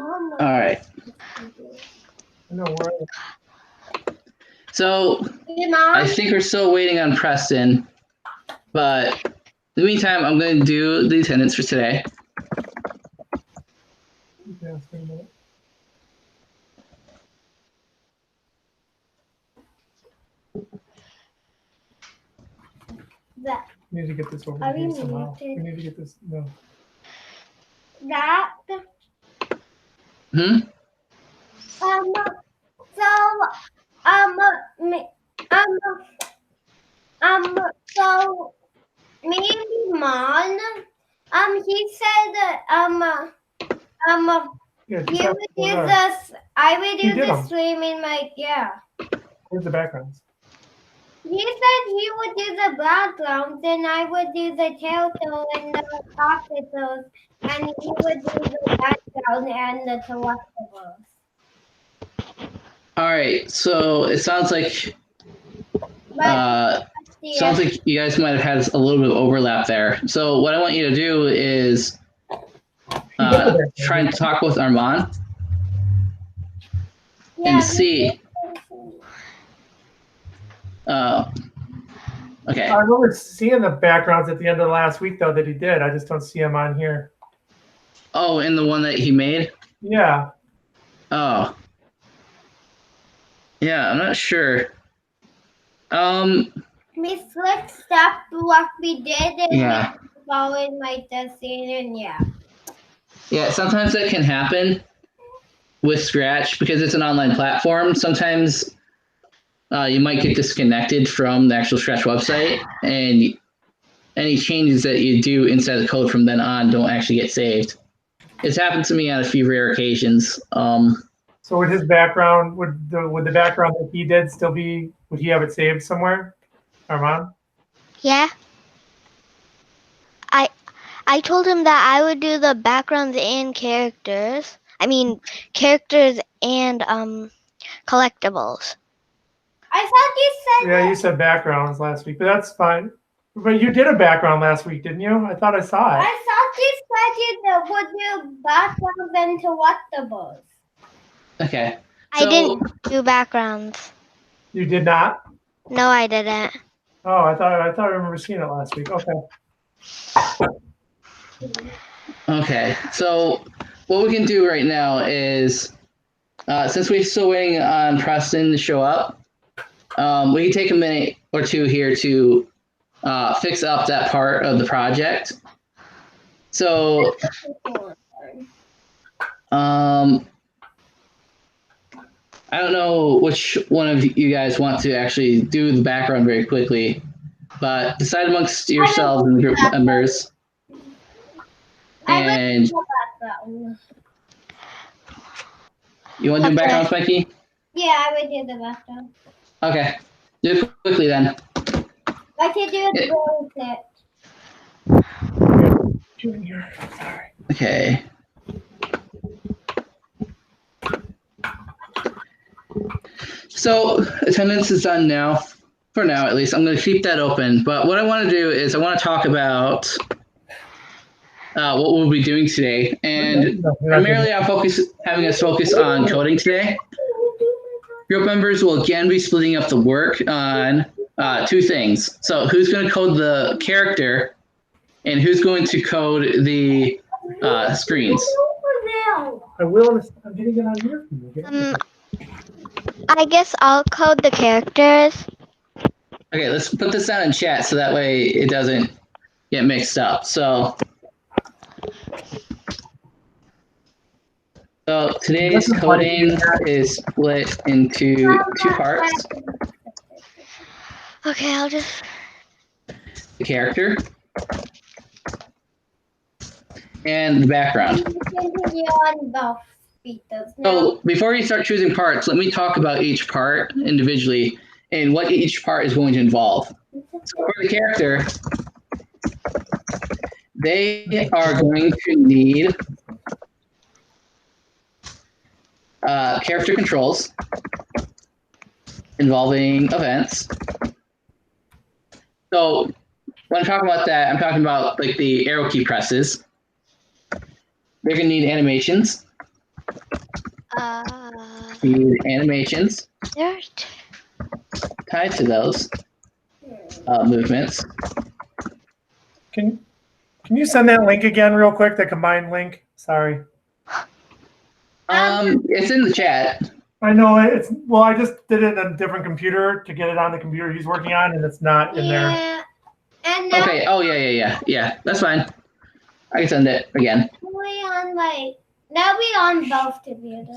All right. No worries. So I think we're still waiting on Preston, but in the meantime, I'm going to do the attendance for today. Yeah, it's been a minute. That. We need to get this over Are here we somehow. muted? We need to get this. No. That. Hmm? So maybe Mon, he said, Yeah, he would use this, I would He use did the 'em. stream in my, yeah. Where's the backgrounds? He said he would do the backgrounds and I would do the turtle and the octopus and he would do the background and the collectibles. All right. So it sounds like But sounds like you guys might have had a little bit of overlap there. So what I want you to do is try and talk with Armand and see. Okay. I remember seeing the backgrounds at the end of the last week, though, that he did. I just don't see them on here. Oh, in the one that he made? Yeah. Oh. Yeah, I'm not sure. We switched stuff to what we did and Yeah. we followed my scene and yeah. Yeah, sometimes that can happen with Scratch because it's an online platform. Sometimes you might get disconnected from the actual Scratch website, and any changes that you do inside the code from then on don't actually get saved. It's happened to me on a few rare occasions. So would his background, would the background that he did still be, would he have it saved somewhere, Armand? Yeah. I told him that I would do the backgrounds and characters. I mean, characters and collectibles. I thought you said Yeah, you said backgrounds last week, but that's fine. But you did a background last week, didn't you? I thought I saw it. I thought you said you would do backgrounds and collectibles. Okay. I didn't do backgrounds. You did not? No, I didn't. Oh, I thought I remember seeing it last week. Okay. Okay. So what we can do right now is, since we're still waiting on Preston to show up, we can take a minute or two here to fix up that part of the project. So, I don't know which one of you guys want to actually do the background very quickly, but decide amongst yourselves and the group members. And you want to do backgrounds, Mikey? Yeah, I would do the background. Okay, do it quickly then. I can do it really quick. Okay. So attendance is done now, for now at least. I'm going to keep that open. But what I want to do is I want to talk about what we'll be doing today. And primarily I'm having us focus on coding today. Group members will again be splitting up the work on two things. So who's going to code the character and who's going to code the screens? I will. I'm getting it on here. I guess I'll code the characters. Okay, let's put this down in chat so that way it doesn't get mixed up. So today's coding is split into two parts. Okay, I'll just... The character and the background. So before you start choosing parts, let me talk about each part individually and what each part is going to involve. So for the character, they are going to need character controls involving events. So when I'm talking about that, I'm talking about like the arrow key presses. They're going to need animations. the animations There's tied to those movements. Can you send that link again real quick, the combined link? Sorry. It's in the chat. I know it's, well, I just did it on a different computer to get it on the computer he's working on, and it's not in there. Yeah. And now Okay. Oh, yeah. That's fine. I can send it again. we on now we on both computers.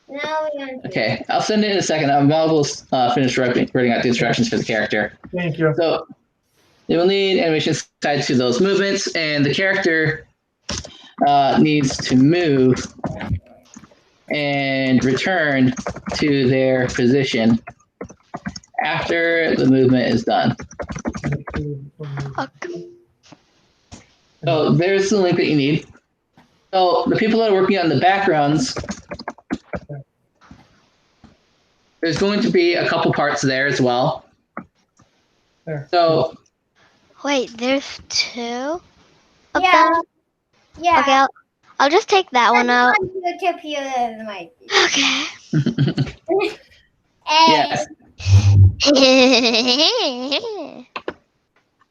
Now we on. Okay, I'll send it in a second. I'll finish writing out the instructions for the character. Thank you. So you will need animations tied to those movements, and the character needs to move and return to their position after the movement is done. So there's the link that you need. So the people that are working on the backgrounds, there's going to be a couple parts there as well. There. So wait, there's 2 of Yeah. them? Yeah. Okay, I'll just take that one out. On the computer might be. Okay. yes.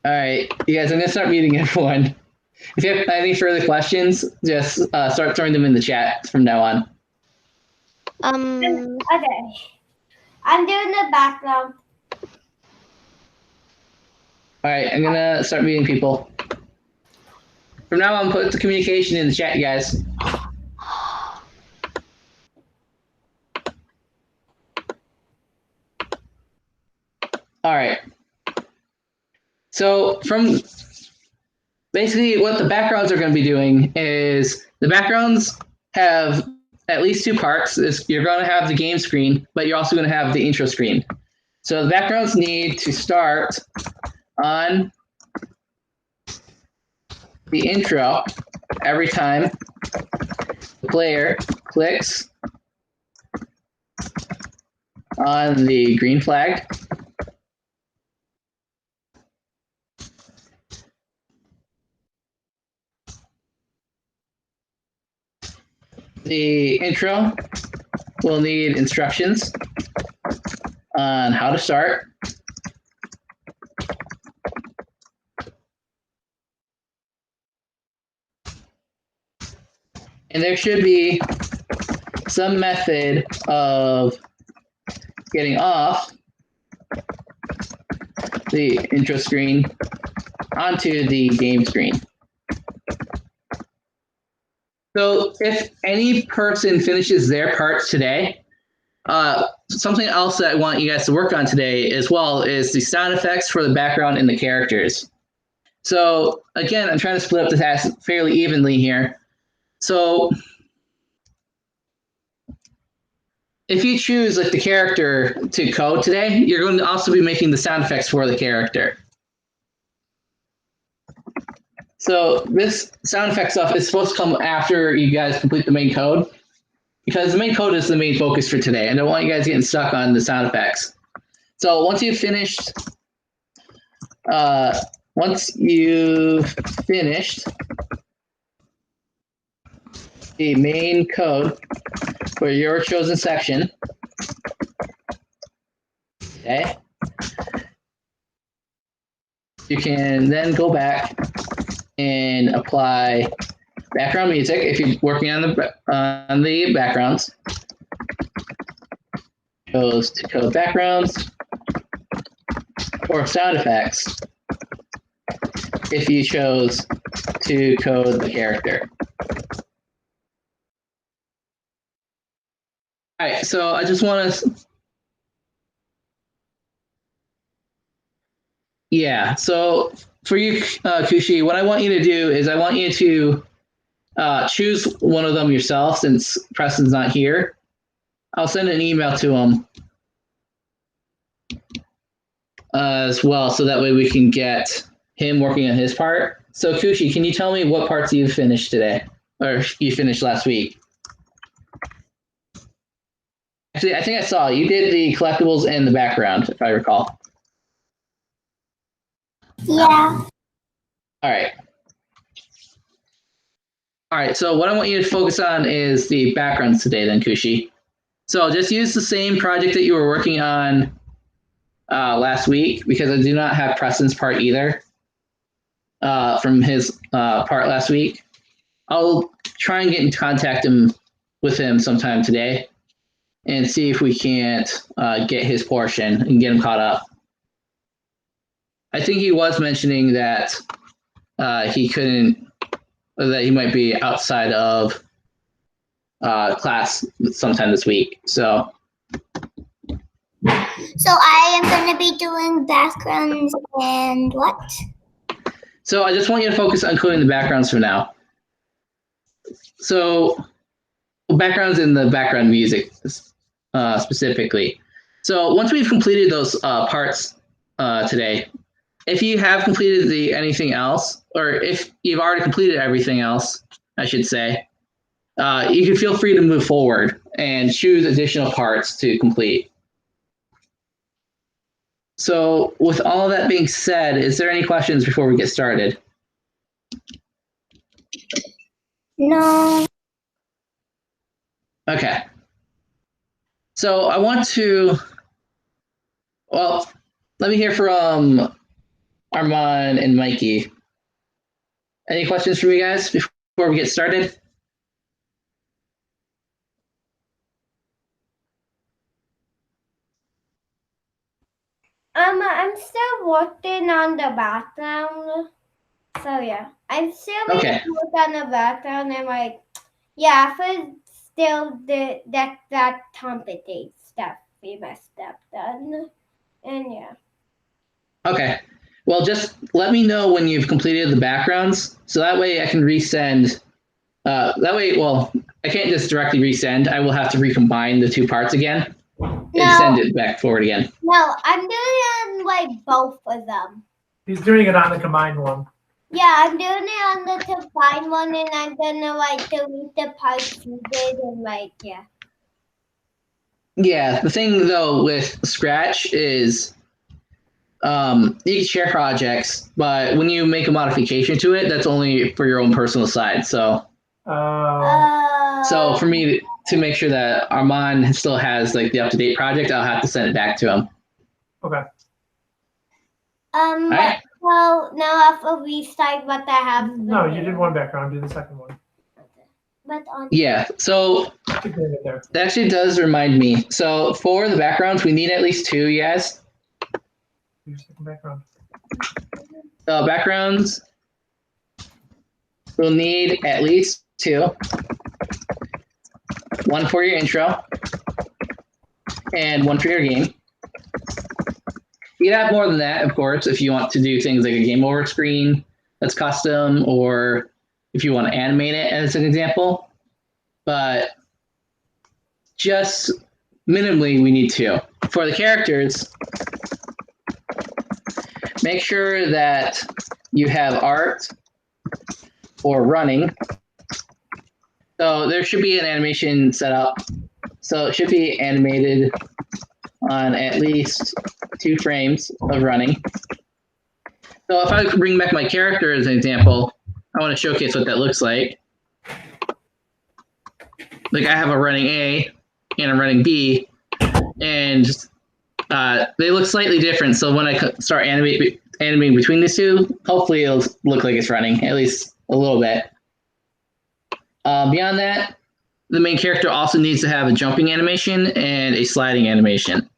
All right, you guys, I'm gonna start meeting everyone. If you have any further questions, just start throwing them in the chat from now on. Okay. I'm doing the background. All right, I'm gonna start meeting people. From now on, put the communication in the chat, you guys. All right. So basically what the backgrounds are going to be doing is the backgrounds have at least 2 parts. You're going to have the game screen, but you're also going to have the intro screen. So the backgrounds need to start on the intro every time the player clicks on the green flag. The intro will need instructions on how to start. And there should be some method of getting off the intro screen onto the game screen. So if any person finishes their part today, something else that I want you guys to work on today as well is the sound effects for the background and the characters. So again, I'm trying to split up the task fairly evenly here. So if you choose like the character to code today, you're going to also be making the sound effects for the character. So this sound effect stuff is supposed to come after you guys complete the main code, because the main code is the main focus for today. I don't want you guys getting stuck on the sound effects. So once you've finished the main code for your chosen section, okay, you can then go back and apply background music if you're working on the backgrounds. Goes to code backgrounds or sound effects if you chose to code the character. All right, so I just want to, yeah, so for you, Kushi, what I want you to do is I want you to choose one of them yourself since Preston's not here. I'll send an email to him as well, so that way we can get him working on his part. So Kushi, can you tell me what parts you finished today, or you finished last week? Actually, I think I saw you did the collectibles and the background, if I recall. Yeah. All right. All right, so what I want you to focus on is the backgrounds today then, Kushi. So just use the same project that you were working on last week, because I do not have Preston's part either from his part last week. I'll try and get in contact with him sometime today and see if we can't get his portion and get him caught up. I think he was mentioning that he couldn't, that he might be outside of class sometime this week. So I am going to be doing backgrounds and what? So I just want you to focus on coding the backgrounds for now. So backgrounds in the background music specifically. So once we've completed those parts today, if you have completed anything else, or if you've already completed everything else, I should say, you can feel free to move forward and choose additional parts to complete. So with all that being said, is there any questions before we get started? No. Okay. So I want to, well, let me hear from Armand and Mikey. Any questions from you guys before we get started? I'm still working on the background. So yeah, I'm still Okay. work on the background and like, yeah, for still that complicate stuff we messed up done. And yeah. Okay. Well, just let me know when you've completed the backgrounds, so that way I can resend. That way, well, I can't just directly resend. I will have to recombine the two parts again and send it back forward again. No, I'm doing it on like both of them. He's doing it on the combined one. Yeah, I'm doing it on the combined one, and I'm gonna like delete the parts you did and like yeah. Yeah, the thing though with Scratch is you can share projects, but when you make a modification to it, that's only for your own personal side. So so for me to make sure that Armand still has like the up-to-date project, I'll have to send it back to him. Okay. Right. So now I have to restart what I have. No, you did one background. Do the second one. But on Yeah. So Keep doing it there. that actually does remind me. So for the backgrounds, we need at least two. Yes. Do your second background. Backgrounds. We'll need at least two. One for your intro and one for your game. You can have more than that, of course, if you want to do things like a game over screen that's custom, or if you want to animate it as an example. But just minimally, we need two. For the characters, make sure that you have art or running. So there should be an animation set up. So it should be animated on at least 2 frames of running. So if I bring back my character as an example, I want to showcase what that looks like. Like I have a running A and a running B, and they look slightly different. So when I start animating between these two, hopefully it'll look like it's running, at least a little bit. Beyond that, the main character also needs to have a jumping animation and a sliding animation.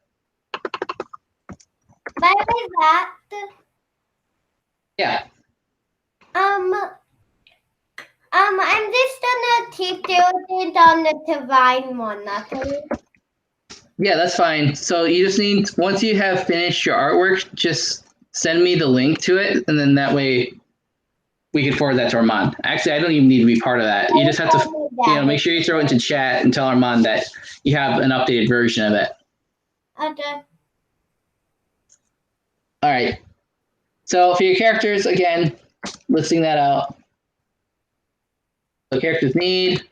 by that, Yeah. I'm just gonna keep doing it on the divine one, okay? Yeah, that's fine. So you just need, once you have finished your artwork, just send me the link to it, and then that way we can forward that to Armand. Actually, I don't even need to be part of that. You just have to, make sure you throw it into chat and tell Armand that you have an updated version of it. Okay. All right. So for your characters, again, listing that out. So characters need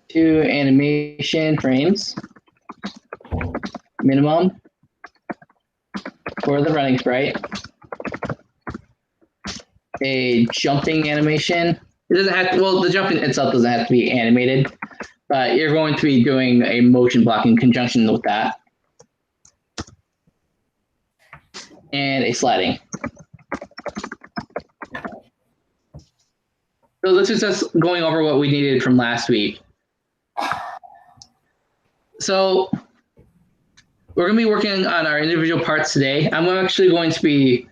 2 animation frames minimum for the running sprite. a jumping animation. It doesn't have to, well, the jumping itself doesn't have to be animated, but you're going to be doing a motion block in conjunction with that. And a sliding. So this is just going over what we needed from last week. So we're going to be working on our individual parts today. I'm actually going to be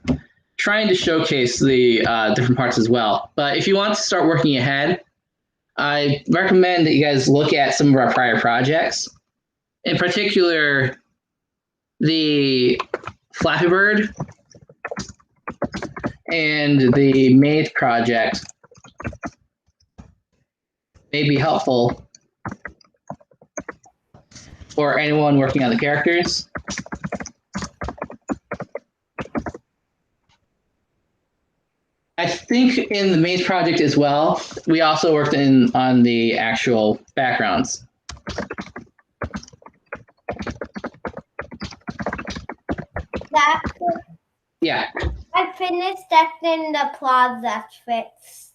trying to showcase the different parts as well. But if you want to start working ahead, I recommend that you guys look at some of our prior projects. In particular, the Flappy Bird and the Maze project may be helpful for anyone working on the characters. I think in the Maze project as well, we also worked on the actual backgrounds. That Yeah. I finished that in the plaza fixed.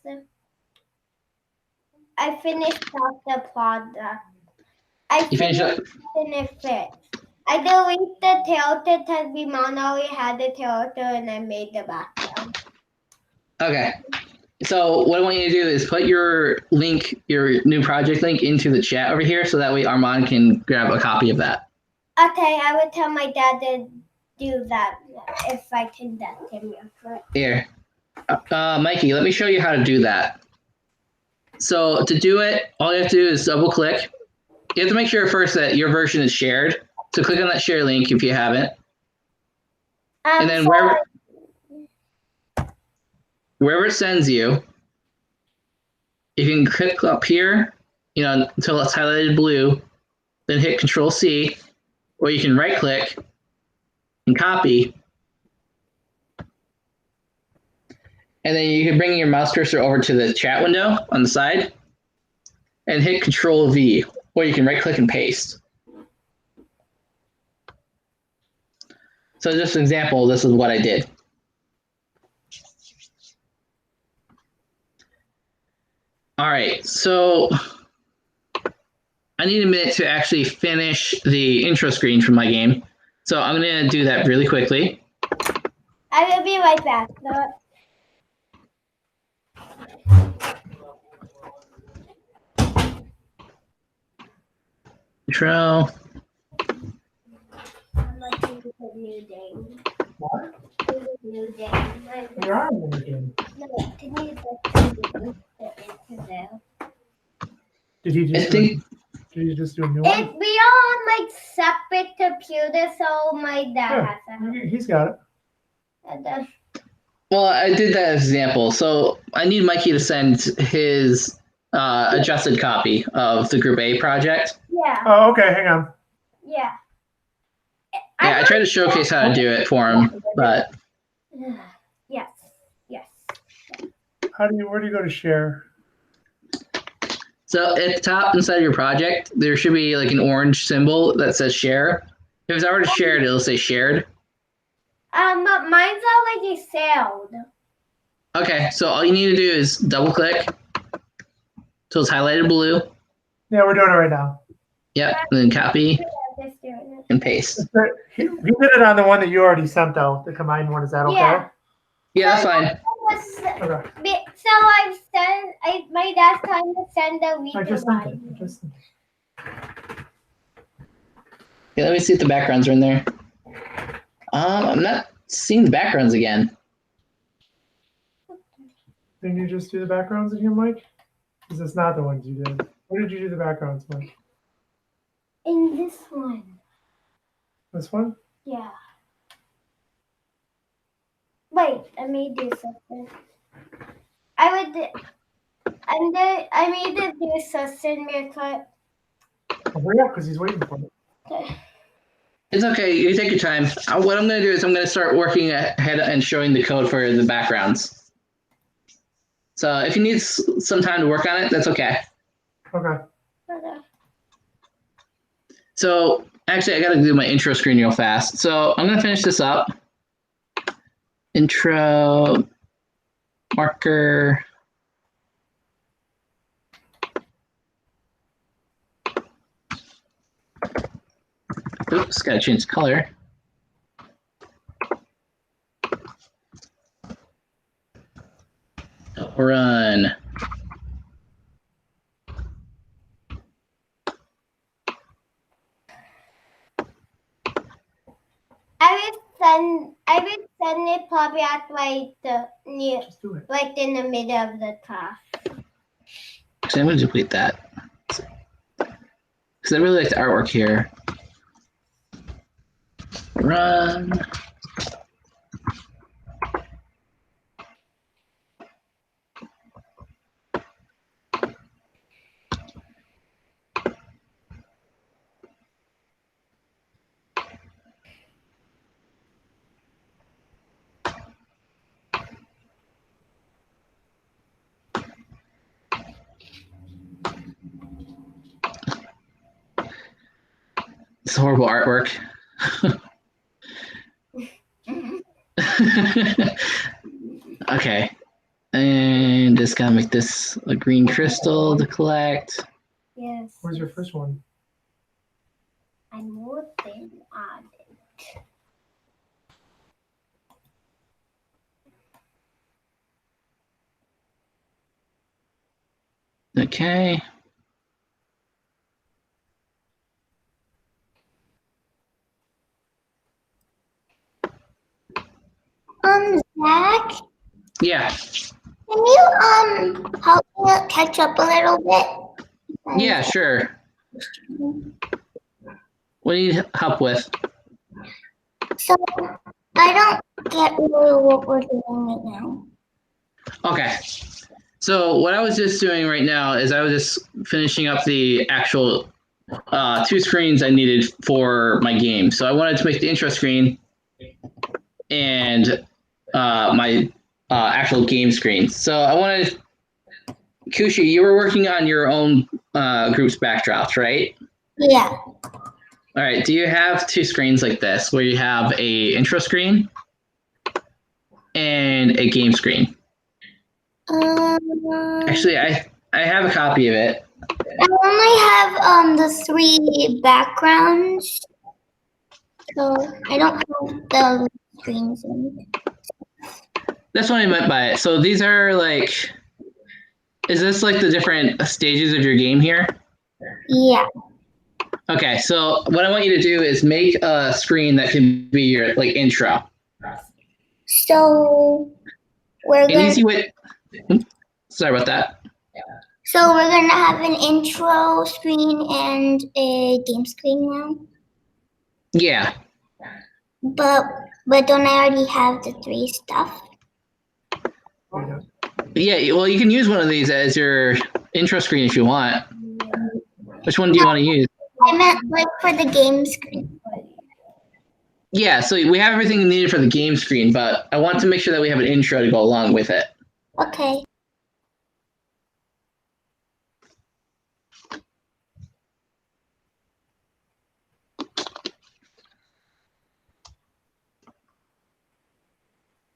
I finished off the plaza. You finished up? And it fixed. I deleted the tilted because we manually had the tilted and I made the background. Okay. So what I want you to do is put your link, your new project link into the chat over here so that way Armand can grab a copy of that. Okay, I would tell my dad to do that if I can get him for it. Here. Mikey, let me show you how to do that. So to do it, all you have to do is double click. You have to make sure first that your version is shared. So click on that share link if you haven't. And then wherever it sends you, you can click up here, until it's highlighted blue, then hit Control C, or you can right click and copy. And then you can bring your mouse cursor over to the chat window on the side and hit Control V, or you can right click and paste. So just an example, this is what I did. All right, so I need a minute to actually finish the intro screen for my game. So I'm gonna do that really quickly. I will be right back. Intro. I'm like, this is a new day. What? This is a new day. You're on the game. No, can you just do it? Did he just? Did he just do a new one? We are on like separate computers, so my dad has Yeah, he's got it. it. Well, I did that as an example. So I need Mikey to send his adjusted copy of the Group A project. Yeah, Oh, okay. Hang on. yeah. Yeah, I tried to showcase how to do it for him, but Yes, yes. Where do you go to share? so at the top inside of your project, there should be like an orange symbol that says share. If it's already shared, it'll say shared. But mine's already sailed. Okay, so all you need to do is double click till it's highlighted blue. Yeah, we're doing it right now. Yep, and then copy Just doing it. and paste. He did it on the one that you already sent out, the combined one. Is that okay? Yeah. Yeah, that's fine. Okay. So I've sent. My dad's trying to send the week. I just sent it. I just sent it. Yeah, let me see if the backgrounds are in there. I'm not seeing the backgrounds again. Didn't you just do the backgrounds in here, Mike? Because it's not the ones you did. Where did you do the backgrounds, Mike? In this one. This one? Yeah. Wait, I may do something. I made it do something real quick. Hurry up, because he's waiting for it. Okay. It's okay. You take your time. What I'm going to do is I'm going to start working ahead and showing the code for the backgrounds. So if you need some time to work on it, that's okay. Okay. Okay. So actually, I got to do my intro screen real fast. So I'm going to finish this up. Intro. marker. Oops, gotta change the color. Run. I would send it probably at like the near, Just do it. like in the middle of the class. Actually, I'm gonna duplicate that because I really like the artwork here. Run. It's horrible artwork. Okay. And just gotta make this a green crystal to collect. Yes. Where's your first one? I'm working on it. Okay. Zach, Yeah. can you help me catch up a little bit? Yeah, sure. What do you need help with? So I don't get really what we're doing right now. Okay. So what I was just doing right now is I was just finishing up the actual 2 screens I needed for my game. So I wanted to make the intro screen and my actual game screen. So I wanted, Kushi, you were working on your own group's backdrops, right? Yeah. All right. Do you have 2 screens like this where you have a intro screen and a game screen? Actually, I have a copy of it. I only have the 3 backgrounds, so I don't have the screens in. That's what I meant by it. So these are like, is this like the different stages of your game here? Yeah. Okay, so what I want you to do is make a screen that can be your like intro. So we're An gonna. easy way. Sorry about that. So we're gonna have an intro screen and a game screen now. Yeah. But don't I already have the 3 stuff? Yeah. Well, you can use one of these as your intro screen if you want. Which one do you want to use? I meant like for the game screen. Yeah. So we have everything needed for the game screen, but I want to make sure that we have an intro to go along with it. Okay.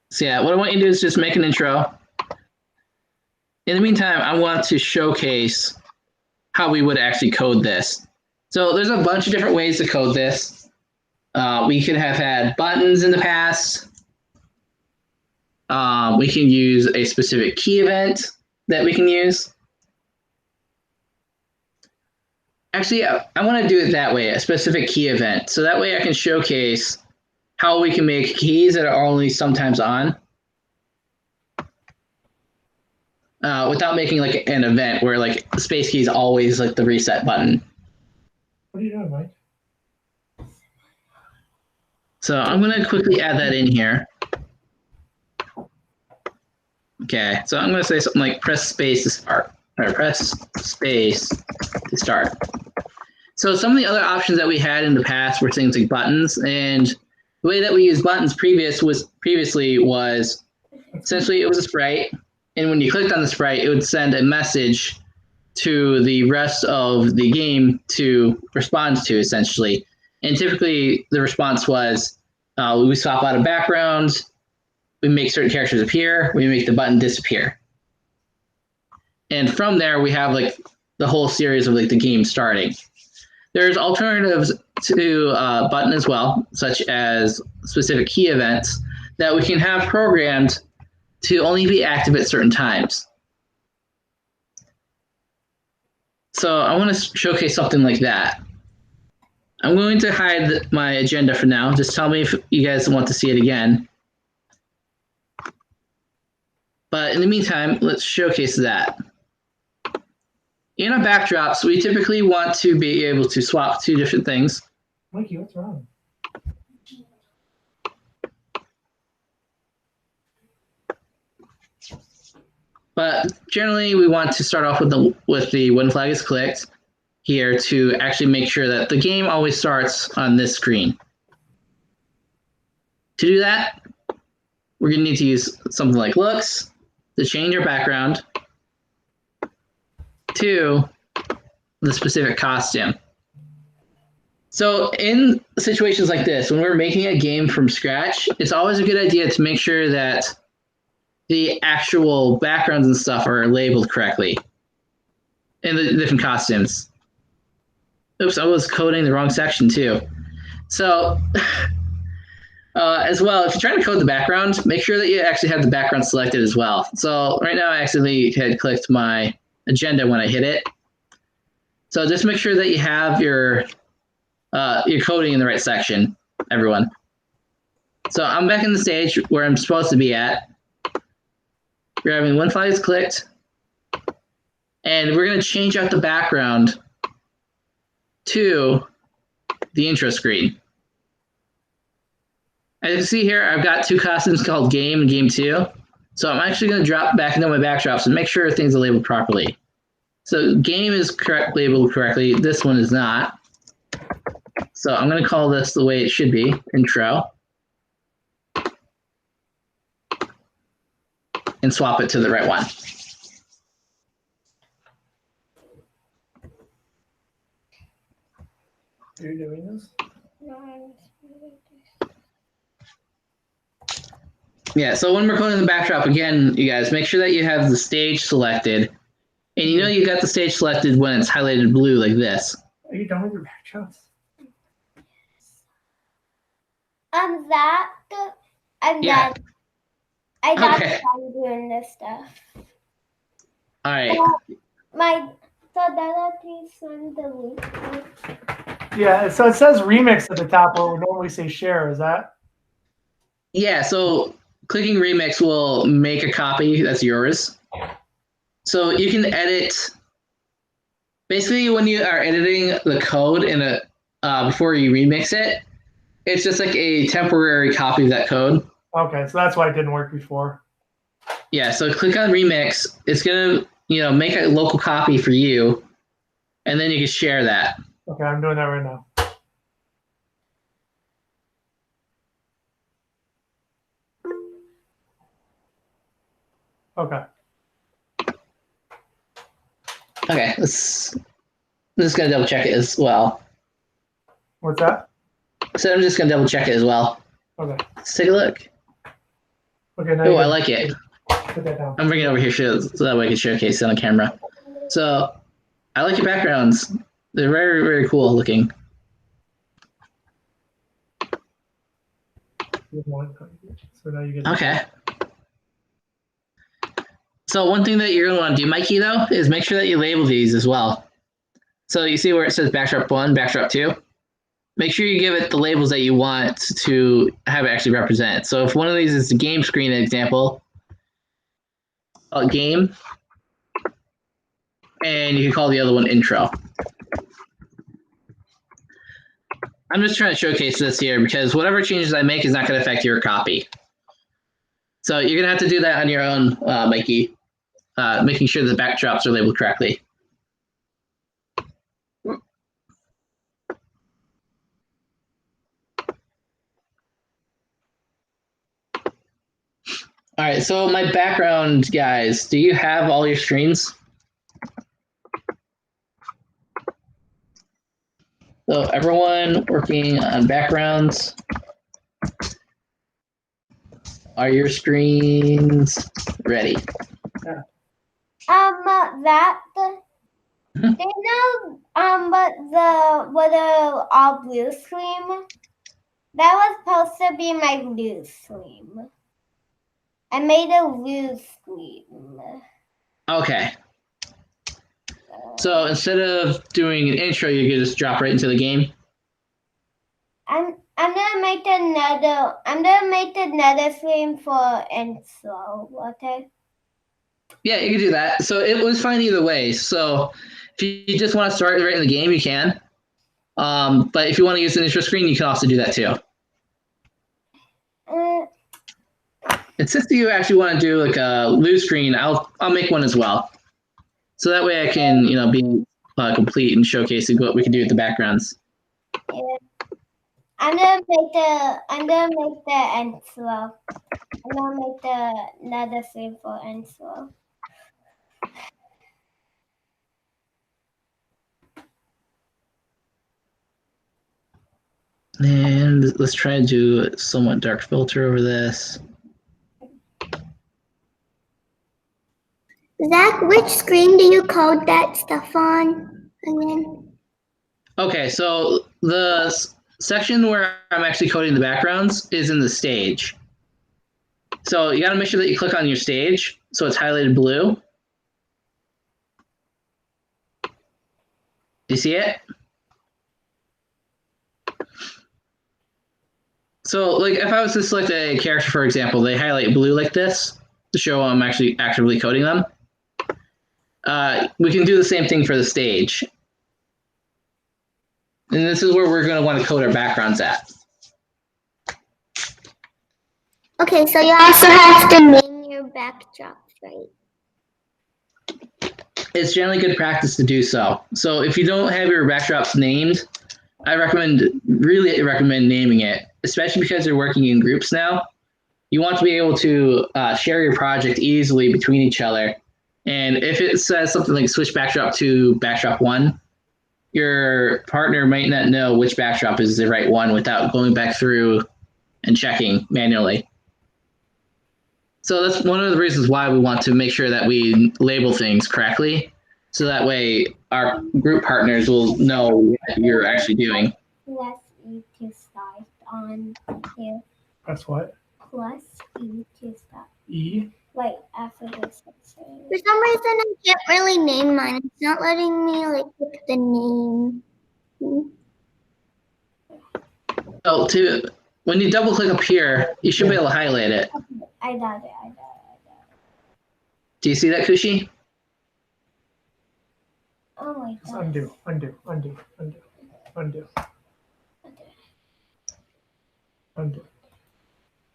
So yeah, what I want you to do is just make an intro. In the meantime, I want to showcase how we would actually code this. So there's a bunch of different ways to code this. We could have had buttons in the past. We can use a specific key event that we can use. Actually, I want to do it that way, a specific key event. So that way I can showcase how we can make keys that are only sometimes on without making like an event where like the space key is always like the reset button. What are you doing, Mike? So I'm going to quickly add that in here. Okay, so I'm going to say something like press space to start, or press space to start. So some of the other options that we had in the past were things like buttons, and the way that we used buttons previously was essentially it was a sprite, and when you clicked on the sprite, it would send a message to the rest of the game to respond to, essentially. And typically the response was, we swap out a background, we make certain characters appear, we make the button disappear. And from there, we have like the whole series of like the game starting. There's alternatives to button as well, such as specific key events that we can have programmed to only be active at certain times. So I want to showcase something like that. I'm going to hide my agenda for now. Just tell me if you guys want to see it again. But in the meantime, let's showcase that. In our backdrops, we typically want to be able to swap two different things. Mikey, what's wrong? But generally, we want to start off with the when flag is clicked here to actually make sure that the game always starts on this screen. To do that, we're going to need to use something like looks to change our background to the specific costume. So in situations like this, when we're making a game from scratch, it's always a good idea to make sure that the actual backgrounds and stuff are labeled correctly in the different costumes. Oops, I was coding the wrong section too. So as well, if you're trying to code the background, make sure that you actually have the background selected as well. So right now I accidentally had clicked my agenda when I hit it. So just make sure that you have your coding in the right section, everyone. So I'm back in the stage where I'm supposed to be at. Grabbing when flag is clicked. And we're going to change out the background to the intro screen. As you can see here, I've got two costumes called Game and Game 2. So I'm actually going to drop back into my backdrops and make sure things are labeled properly. So Game is labeled correctly. This one is not. So I'm going to call this the way it should be, intro. And swap it to the right one. Are you doing this? Yeah, so when we're coding the backdrop, again, you guys, make sure that you have the stage selected. And you know you got the stage selected when it's highlighted blue like this. Are you done with your backdrops? Zach, I'm Yeah. done. I got Okay. done doing this stuff. All right. So Dada, please send the link. Yeah, so it says remix at the top where it would normally say share. Is that? Yeah, so clicking remix will make a copy that's yours. So you can edit. Basically, when you are editing the code in before you remix it, it's just like a temporary copy of that code. Okay, so that's why it didn't work before. Yeah, so click on remix. It's gonna, make a local copy for you, and then you can share that. Okay, I'm doing that right now. Okay. Okay, I'm just gonna double check it as well. What's that? So I'm just gonna double check it as well. Okay. Let's take a look. Okay. Now Oh, I like it. Put that down. I'm bringing it over here so that way I can showcase it on camera. So I like your backgrounds. They're very, very cool looking. So now you get. Okay. So one thing that you're going to want to do, Mikey, though, is make sure that you label these as well. So you see where it says backdrop 1, backdrop 2? Make sure you give it the labels that you want to have it actually represent. So if one of these is the game screen example, game, and you can call the other one intro. I'm just trying to showcase this here because whatever changes I make is not going to affect your copy. So you're going to have to do that on your own, Mikey, making sure the backdrops are labeled correctly. All right, so my background, guys, do you have all your screens? So everyone working on backgrounds. Are your screens ready? That they know but the all blue screen. That was supposed to be my blue screen. I made a blue screen. Okay. So instead of doing an intro, you can just drop right into the game. I'm gonna make another screen for intro. Okay. Yeah, you can do that. So it was fine either way. So if you just want to start right in the game, you can. But if you want to use an intro screen, you can also do that too. And since you actually want to do like a blue screen, I'll make one as well. So that way I can be complete and showcasing what we can do with the backgrounds. Yeah. I'm gonna make the intro. I'm gonna make another screen for intro. And let's try to do a somewhat dark filter over this. Zach, which screen do you code that stuff on again? Okay, so the section where I'm actually coding the backgrounds is in the stage. So you got to make sure that you click on your stage so it's highlighted blue. You see it? So like if I was to select a character, for example, they highlight blue like this to show I'm actually actively coding them. We can do the same thing for the stage. And this is where we're going to want to code our backgrounds at. Okay, so you also have to name your backdrops, right? It's generally good practice to do so. So if you don't have your backdrops named, I really recommend naming it, especially because you're working in groups now. You want to be able to share your project easily between each other. And if it says something like switch backdrop to backdrop 1, your partner might not know which backdrop is the right one without going back through and checking manually. So that's one of the reasons why we want to make sure that we label things correctly. So that way our group partners will know what you're actually doing. Plus E to start on here. That's what? Plus E to start. E? Wait, after this. For some reason, I can't really name mine. It's not letting me like pick the name. So when you double click up here, you should be able to highlight it. I got it. Do you see that, Kushi? Oh my Just god. undo.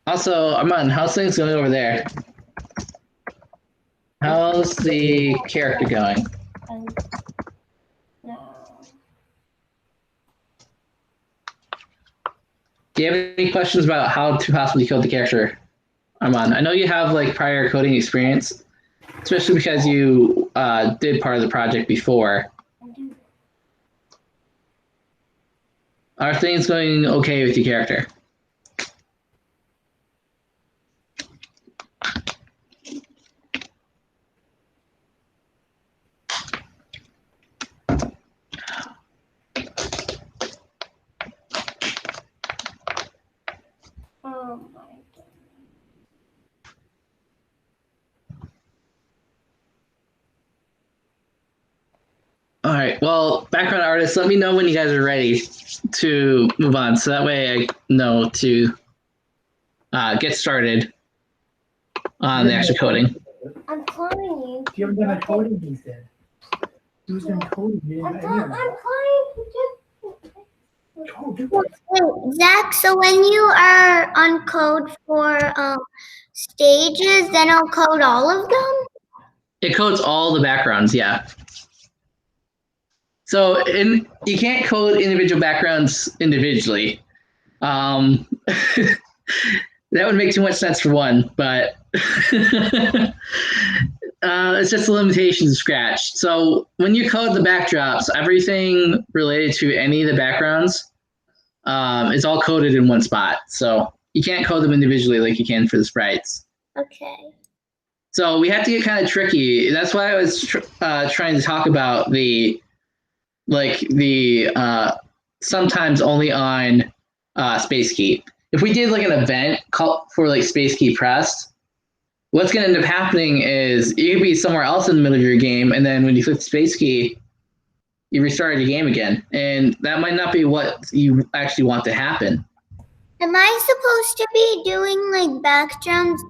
Also, Armand, how's things going over there? How's the character going? No. Do you have any questions about how to possibly code the character, Armand? I know you have like prior coding experience, especially because you did part of the project before. Are things going okay with your character? Oh my god. All right. Well, background artists, let me know when you guys are ready to move on, so that way I know to get started on the actual coding. I'm calling you. You haven't done a coding these days. Who's done coding? I'm calling just. Wait, Zach, so when you are on code for stages, then I'll code all of them? It codes all the backgrounds, yeah. So you can't code individual backgrounds individually. That would make too much sense for one, but it's just the limitations of Scratch. So when you code the backdrops, everything related to any of the backgrounds is all coded in one spot. So You can't code them individually like you can for the sprites. Okay. So we have to get kind of tricky. That's why I was trying to talk about the sometimes only on Space Key. If we did like an event for like Space Key pressed, what's going to end up happening is you could be somewhere else in the middle of your game, and then when you click the Space Key, you restart your game again, and that might not be what you actually want to happen. Am I supposed to be doing like backgrounds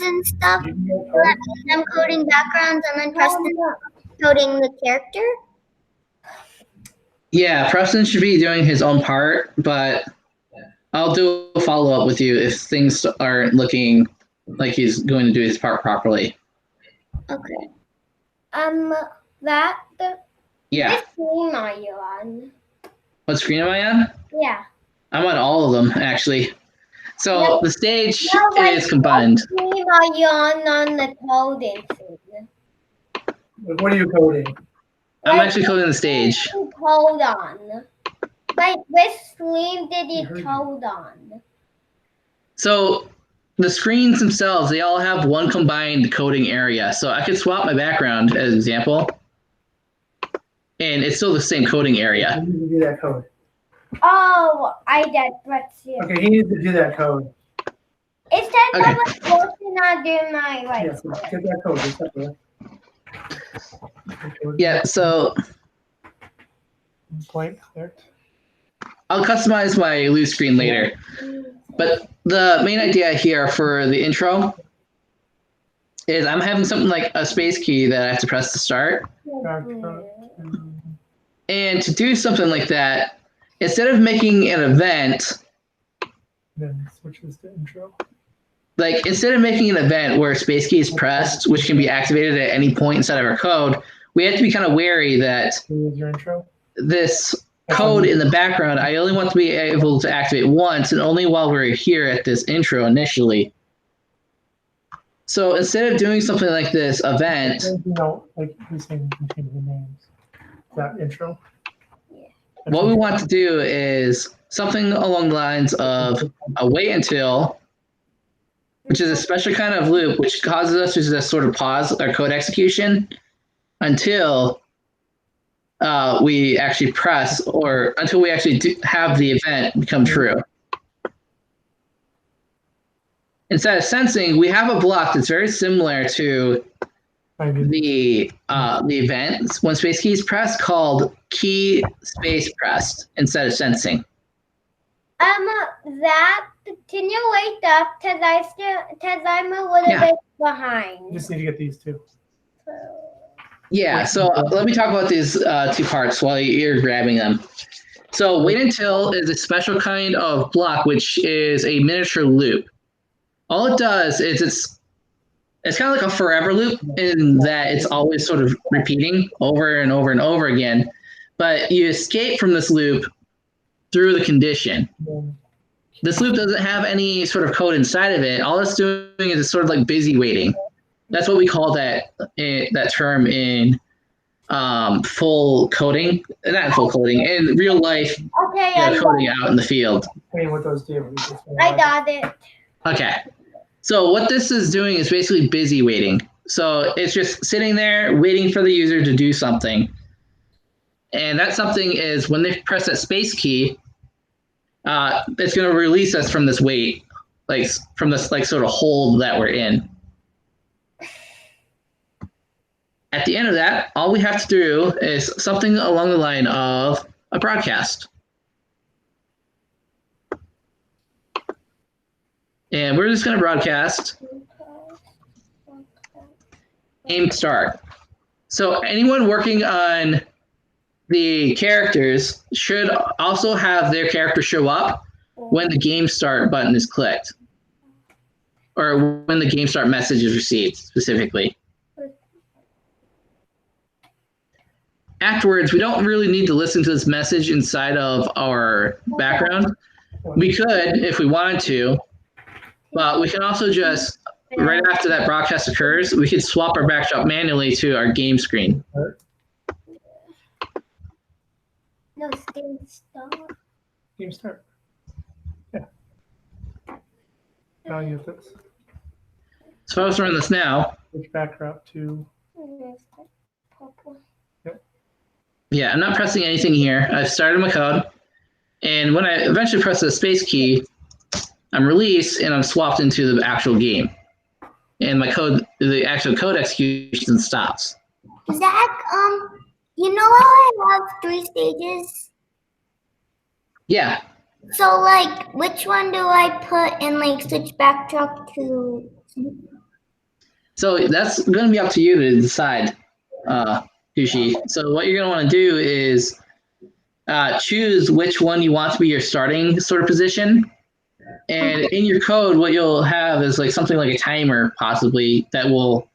and stuff? So that means I'm coding backgrounds and then Preston coding the character? Yeah, Preston should be doing his own part, but I'll do a follow-up with you if things aren't looking like he's going to do his part properly. Okay. That Yeah. What screen are you on? What screen am I on? Yeah. I'm on all of them, actually. So No, the stage like, is combined. What screen are you on the coding screen? What are you coding? I'm Like, actually coding the stage. what did you code on? Like, which screen did you code on? So the screens themselves, they all have one combined coding area. So I could swap my background as an example, and it's still the same coding area. You need to do that code. Oh, I did. Let's see. Okay, he needs to do that code. It says Okay. I was working on doing my right. Yes, get that code. Get that code. Yeah, so Point there. I'll customize my loose screen later. But the main idea here for the intro is I'm having something like a space key that I have to press to start. And to do something like that, instead of making an event, Then switch this to intro. like instead of making an event where space key is pressed, which can be activated at any point inside of our code, we have to be kind of wary that Here's your intro. this code in the background, I only want to be able to activate once and only while we're here at this intro initially. So instead of doing something like this event, Like he's saying, you can change the names. That intro. what we want to do is something along the lines of a wait until, which is a special kind of loop which causes us to just sort of pause our code execution until we actually press, or until we actually have the event become true. Instead of sensing, we have a block that's very similar to the event when space key is pressed, called key space pressed instead of sensing. That can you wait up because I'm a little bit behind. You just need to get these two. Yeah, so let me talk about these two parts while you're grabbing them. So wait until is a special kind of block, which is a miniature loop. All it does is it's kind of like a forever loop in that it's always sort of repeating over and over and over again, but you escape from this loop through the condition. This loop doesn't have any sort of code inside of it. All it's doing is it's sort of like busy waiting. That's what we call that term in full coding. Not full coding, in real life. Okay, Coding out in the field. Tell me what those do. I got it. Okay. So what this is doing is basically busy waiting. So it's just sitting there waiting for the user to do something. And that something is when they press that space key, it's going to release us from this wait, like from this like sort of hold that we're in. At the end of that, all we have to do is something along the line of a broadcast. And we're just going to broadcast game start. So anyone working on the characters should also have their character show up when the game start button is clicked, or when the game start message is received specifically. Afterwards, we don't really need to listen to this message inside of our background. We could if we wanted to, but we can also just, right after that broadcast occurs, we could swap our backdrop manually to our game screen. No, game start. Game start. Yeah. I'll use this. So if I was to run this now, Switch backdrop to. yeah, I'm not pressing anything here. I've started my code. And when I eventually press the space key, I'm released and I'm swapped into the actual game. And my code, the actual code execution stops. Zach, you know how I have 3 stages? Yeah. So, like, which one do I put in, like, switch backdrop to? So that's going to be up to you to decide, Kushi. So what you're going to want to do is choose which one you want to be your starting sort of position. And in your code, what you'll have is like something like a timer, possibly, that will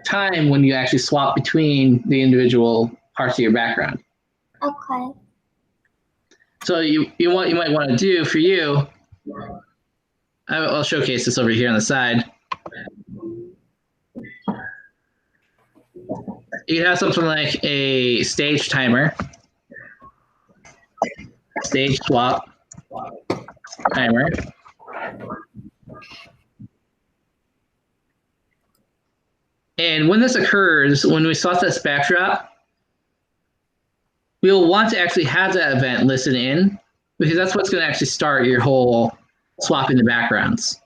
time when you actually swap between the individual parts of your background. Okay. So you might want to do for you. I'll showcase this over here on the side. You have something like a stage timer, stage swap timer. And when this occurs, when we swap this backdrop, we'll want to actually have that event listed in, because that's what's going to actually start your whole swapping the backgrounds.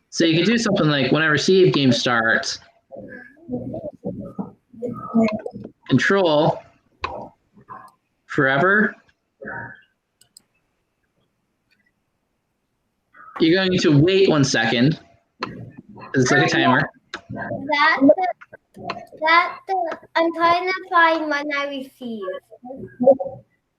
So you can do something like when I receive game start, control forever. You're going to wait 1 second. It's like a timer. I'm trying to find when I receive.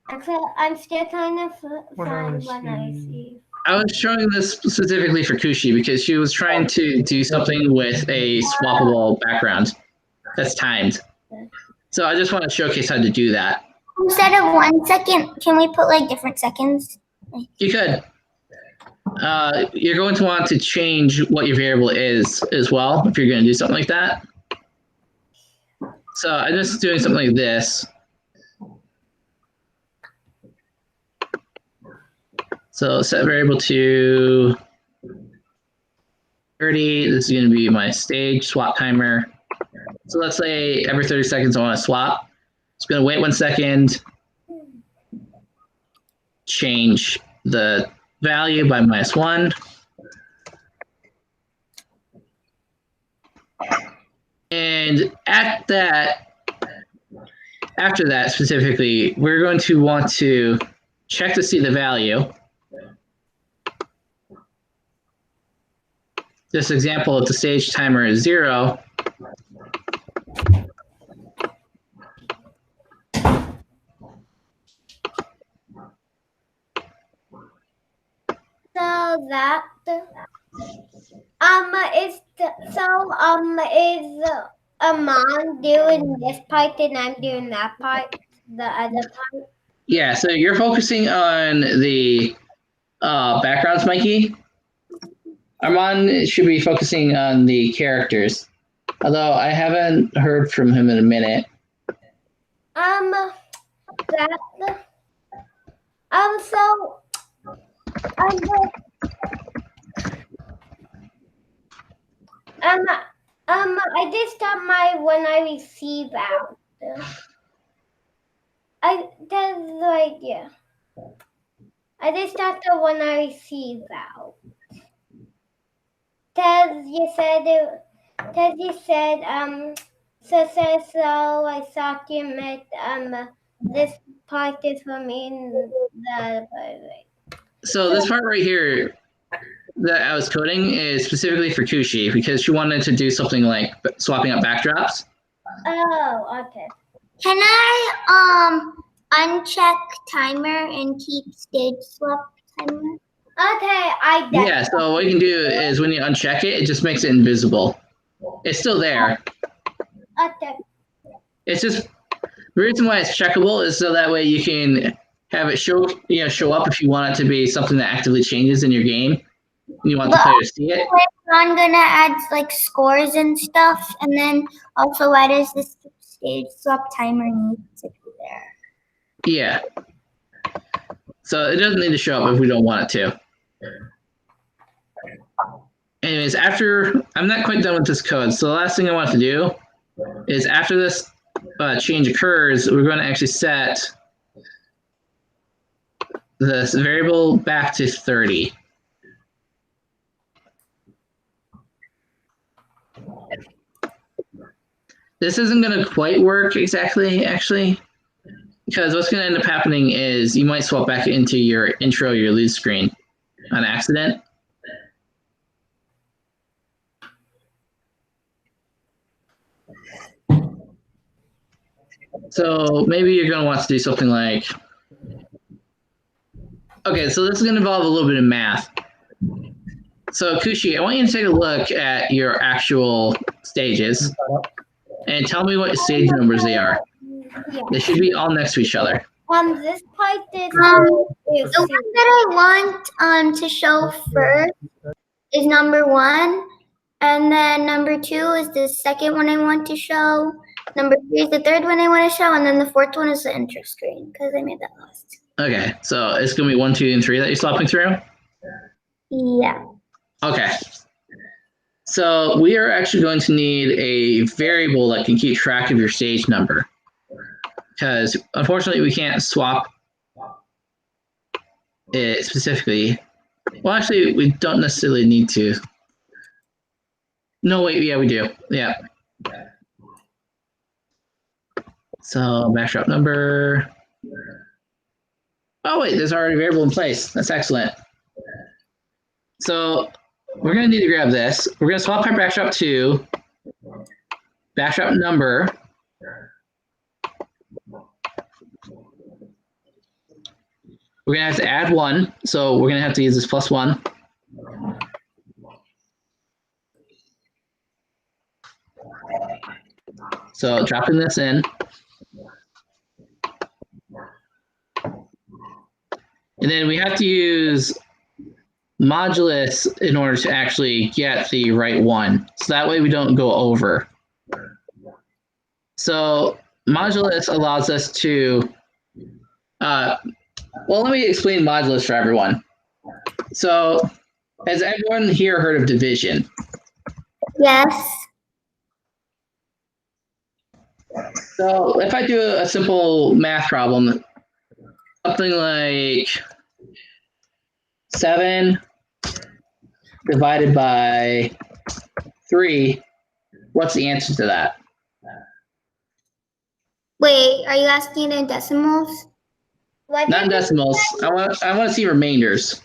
I'm still trying to find when I receive. I was showing this specifically for Kushi because she was trying to do something with a swappable background that's timed. So I just want to showcase how to do that. Instead of 1 second, can we put like different seconds? You could. You're going to want to change what your variable is as well if you're going to do something like that. So I'm just doing something like this. So set variable to 30. This is going to be my stage swap timer. So let's say every 30 seconds I want to swap. It's going to wait 1 second, change the value by -1. And after that specifically, we're going to want to check to see the value. This example, if the stage timer is 0, So that is Amon doing this part and I'm doing that part, the other part? yeah, so you're focusing on the backgrounds, Mikey. Armand should be focusing on the characters, although I haven't heard from him in a minute. I just got my when I receive out. That's the idea. I just got the when I receive out. Tez, you said so I thought you meant this part is for me and the So this part right here that I was coding is specifically for Kushi because she wanted to do something like swapping out backdrops. Oh, okay. Can I uncheck timer and keep stage swap timer? Okay, Yeah, so what you can do is when you uncheck it, it just makes it invisible. It's still there. Okay. It's just the reason why it's checkable is so that way you can have it show up if you want it to be something that actively changes in your game. You want the player to see it. I'm gonna add like scores and stuff, and then also why does this stage swap timer need to be there? Yeah. So it doesn't need to show up if we don't want it to. Anyways, I'm not quite done with this code. So the last thing I want to do is after this change occurs, we're going to actually set this variable back to 30. This isn't going to quite work exactly, actually, because what's going to end up happening is you might swap back into your intro, your lose screen on accident. So maybe you're going to want to do something like, okay, so this is going to involve a little bit of math. So Kushi, I want you to take a look at your actual stages and tell me what stage numbers they are. Yeah. They should be all next to each other. This part is The one that I want to show first is number 1, and then number 2 is the second one I want to show. Number 3 is the third one I want to show, and then the fourth one is the intro screen because I made that last. Okay, so it's going to be 1, 2, and 3 that you're swapping through? Yeah. Okay. So we are actually going to need a variable that can keep track of your stage number. Because unfortunately we can't swap it specifically. Well, actually, we don't necessarily need to. No, wait, yeah, we do. Yeah. So backdrop number. Oh, wait, there's already a variable in place. That's excellent. So we're going to need to grab this. We're going to swap our backdrop to backdrop number. We're going to have to add 1. So we're going to have to use this +1. So dropping this in. And then we have to use modulus in order to actually get the right one. So that way we don't go over. So modulus allows us to, well, let me explain modulus for everyone. So has everyone here heard of division? Yes. So if I do a simple math problem, something like 7 divided by 3, what's the answer to that? Wait, are you asking in decimals? what Not in is it decimals. again? I want to see remainders.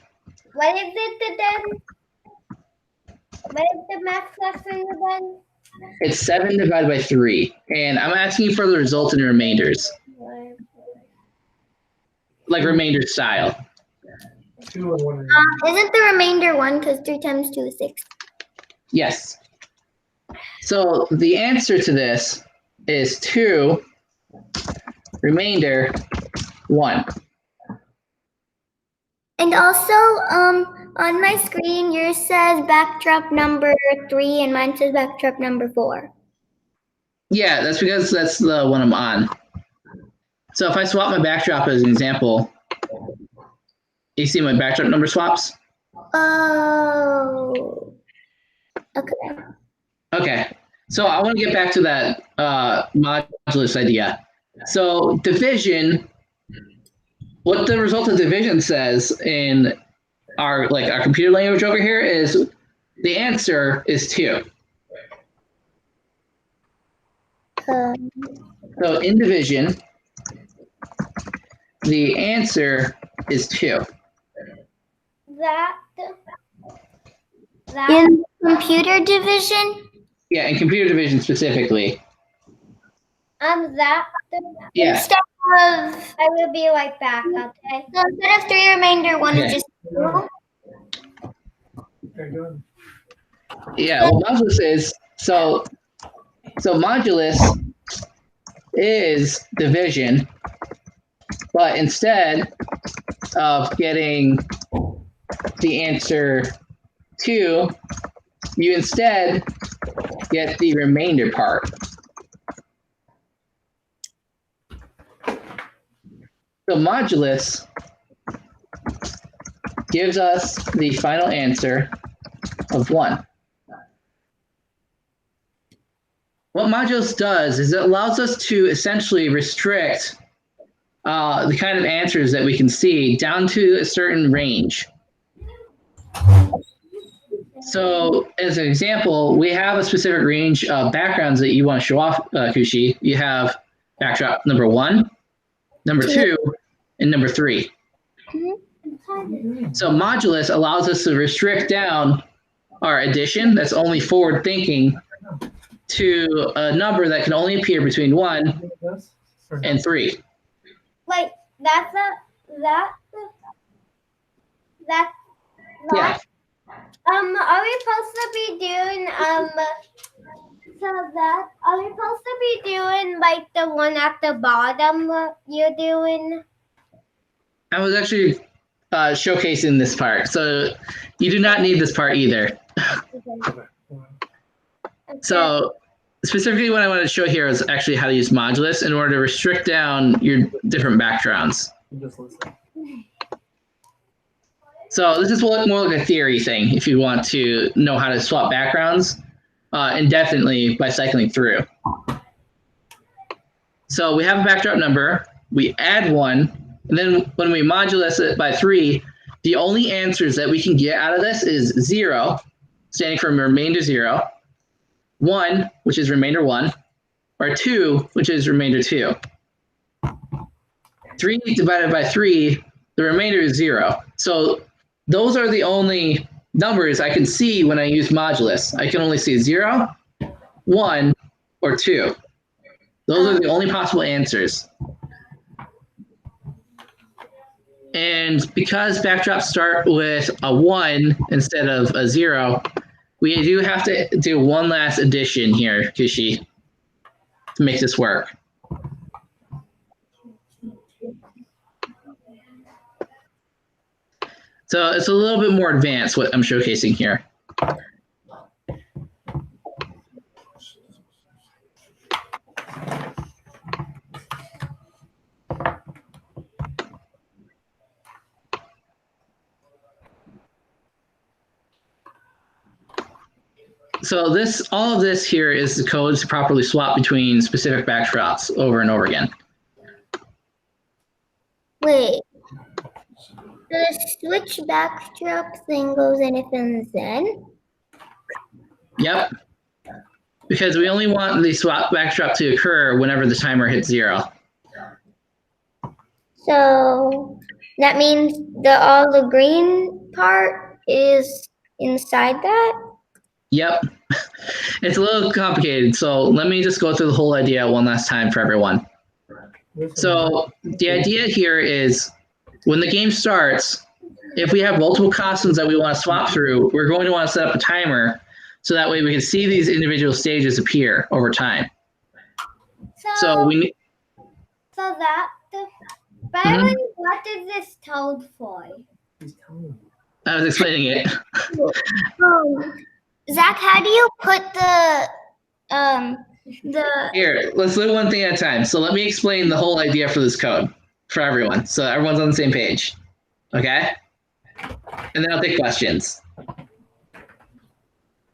What is it again? What is the math question again? It's 7 divided by 3. And I'm asking you for the result in remainders, like remainder style. 2 and 1. Isn't the remainder 1 because 3 times 2 is 6? Yes. So the answer to this is 2 remainder 1. And also, on my screen, yours says backdrop number 3 and mine says backdrop number 4. Yeah, that's because that's the one I'm on. So if I swap my backdrop as an example, you see my backdrop number swaps? Oh. Okay. Okay, so I want to get back to that modulus idea. So division, what the result of division says in our computer language over here is the answer is 2. So in division, the answer is 2. That In computer division? Yeah, in computer division specifically. that Yeah. Instead of, I will be right back, okay? so instead of 3 remainder 1 Okay. is just 2? Very good. Yeah, well, modulus is so modulus is division, but instead of getting the answer 2, you instead get the remainder part. So modulus gives us the final answer of 1. What modulus does is it allows us to essentially restrict the kind of answers that we can see down to a certain range. So as an example, we have a specific range of backgrounds that you want to show off, Kushi. You have backdrop number 1, number 2, and number 3. So modulus allows us to restrict down our addition that's only forward thinking to a number that can only appear between 1 and 3. Wait, that. Yeah. Are we supposed to be doing are we supposed to be doing like the one at the bottom you're doing? I was actually showcasing this part, so you do not need this part either. Okay. So specifically what I wanted to show here is actually how to use modulus in order to restrict down your different backgrounds. So this is more like a theory thing if you want to know how to swap backgrounds indefinitely by cycling through. So we have a backdrop number, we add 1, and then when we modulus it by 3, the only answers that we can get out of this is 0, standing for remainder 0, 1, which is remainder 1, or 2, which is remainder 2. 3 divided by 3, the remainder is 0. So those are the only numbers I can see when I use modulus. I can only see 0, 1, or 2. Those are the only possible answers. And because backdrops start with a 1 instead of a 0, we do have to do one last addition here, Kushi, to make this work. So it's a little bit more advanced what I'm showcasing here. So all of this here is the code to properly swap between specific backdrops over and over again. Wait. The switch backdrop thing goes anything then? Yep. Because we only want the swap backdrop to occur whenever the timer hits 0. So that means all the green part is inside that? Yep. It's a little complicated, so let me just go through the whole idea one last time for everyone. So the idea here is when the game starts, if we have multiple costumes that we want to swap through, we're going to want to set up a timer so that way we can see these individual stages appear over time. So what is this code for? I was explaining it. Zach, how do you put the Here, let's do one thing at a time. So let me explain the whole idea for this code for everyone, so everyone's on the same page. Okay? And then I'll take questions.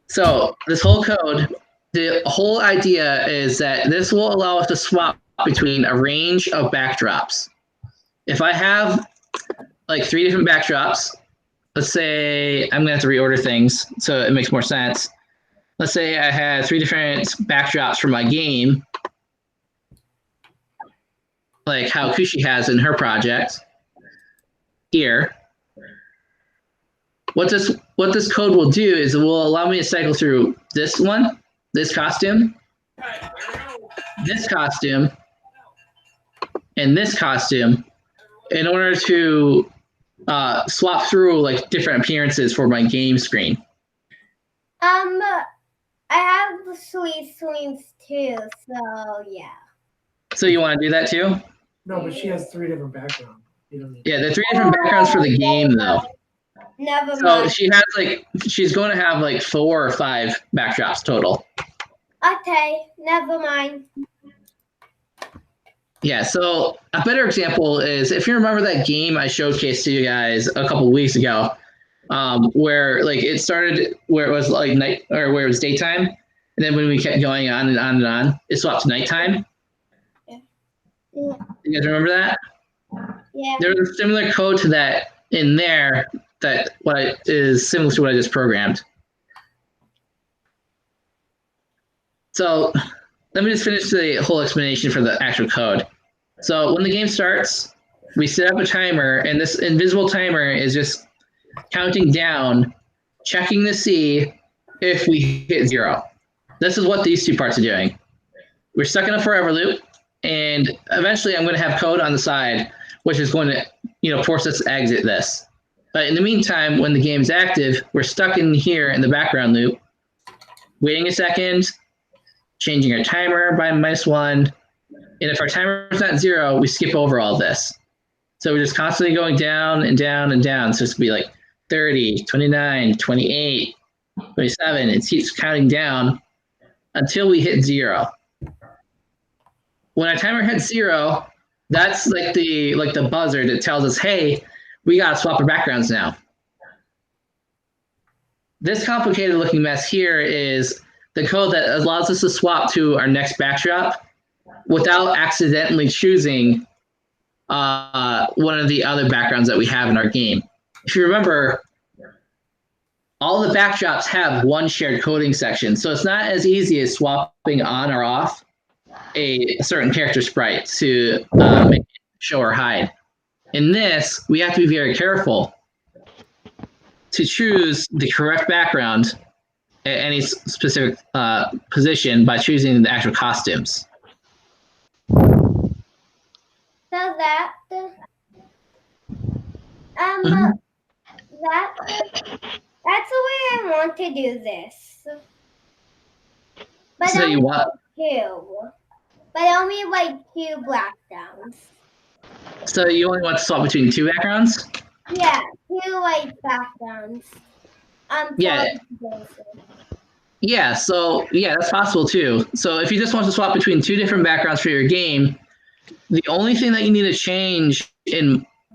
So this whole code, the whole idea is that this will allow us to swap between a range of backdrops. If I have like 3 different backdrops, let's say I'm going to have to reorder things so it makes more sense. Let's say I had 3 different backdrops for my game, like how Kushi has in her project here. What this code will do is it will allow me to cycle through this one, this costume, this costume, and this costume in order to swap through like different appearances for my game screen. I have sweet swings too, so yeah. So you want to do that too? No, but she has 3 different backgrounds. Yeah, the 3 different backgrounds for the game though. Never So mind. she's going to have like 4 or 5 backdrops total. Okay, never mind. Yeah, so a better example is if you remember that game I showcased to you guys a couple weeks ago, where like it started where it was like night or where it was daytime, and then when we kept going on and on and on, it swapped to nighttime. Yeah. You guys remember that? Yeah. There was a similar code to that in there that is similar to what I just programmed. So let me just finish the whole explanation for the actual code. So when the game starts, we set up a timer, and this invisible timer is just counting down, checking to see if we hit 0. This is what these two parts are doing. We're stuck in a forever loop, and eventually I'm going to have code on the side, which is going to, force us to exit this. But in the meantime, when the game's active, we're stuck in here in the background loop, waiting a second, changing our timer by -1, and if our timer is not 0, we skip over all this. So we're just constantly going down and down and down. So it's going to be like 30, 29, 28, 27. It keeps counting down until we hit 0. When our timer hits 0, that's like the buzzer that tells us, hey, we got to swap our backgrounds now. This complicated looking mess here is the code that allows us to swap to our next backdrop without accidentally choosing one of the other backgrounds that we have in our game. If you remember, all the backdrops have one shared coding section, so it's not as easy as swapping on or off a certain character sprite to make it show or hide. In this, we have to be very careful to choose the correct background at any specific position by choosing the actual costumes. So that that's the way I want to do this. But So you want? But only like 2 backgrounds. So you only want to swap between 2 backgrounds? Yeah, 2 white backgrounds. Yeah. Yeah, so yeah, that's possible too. So if you just want to swap between 2 different backgrounds for your game, the only thing that you need to change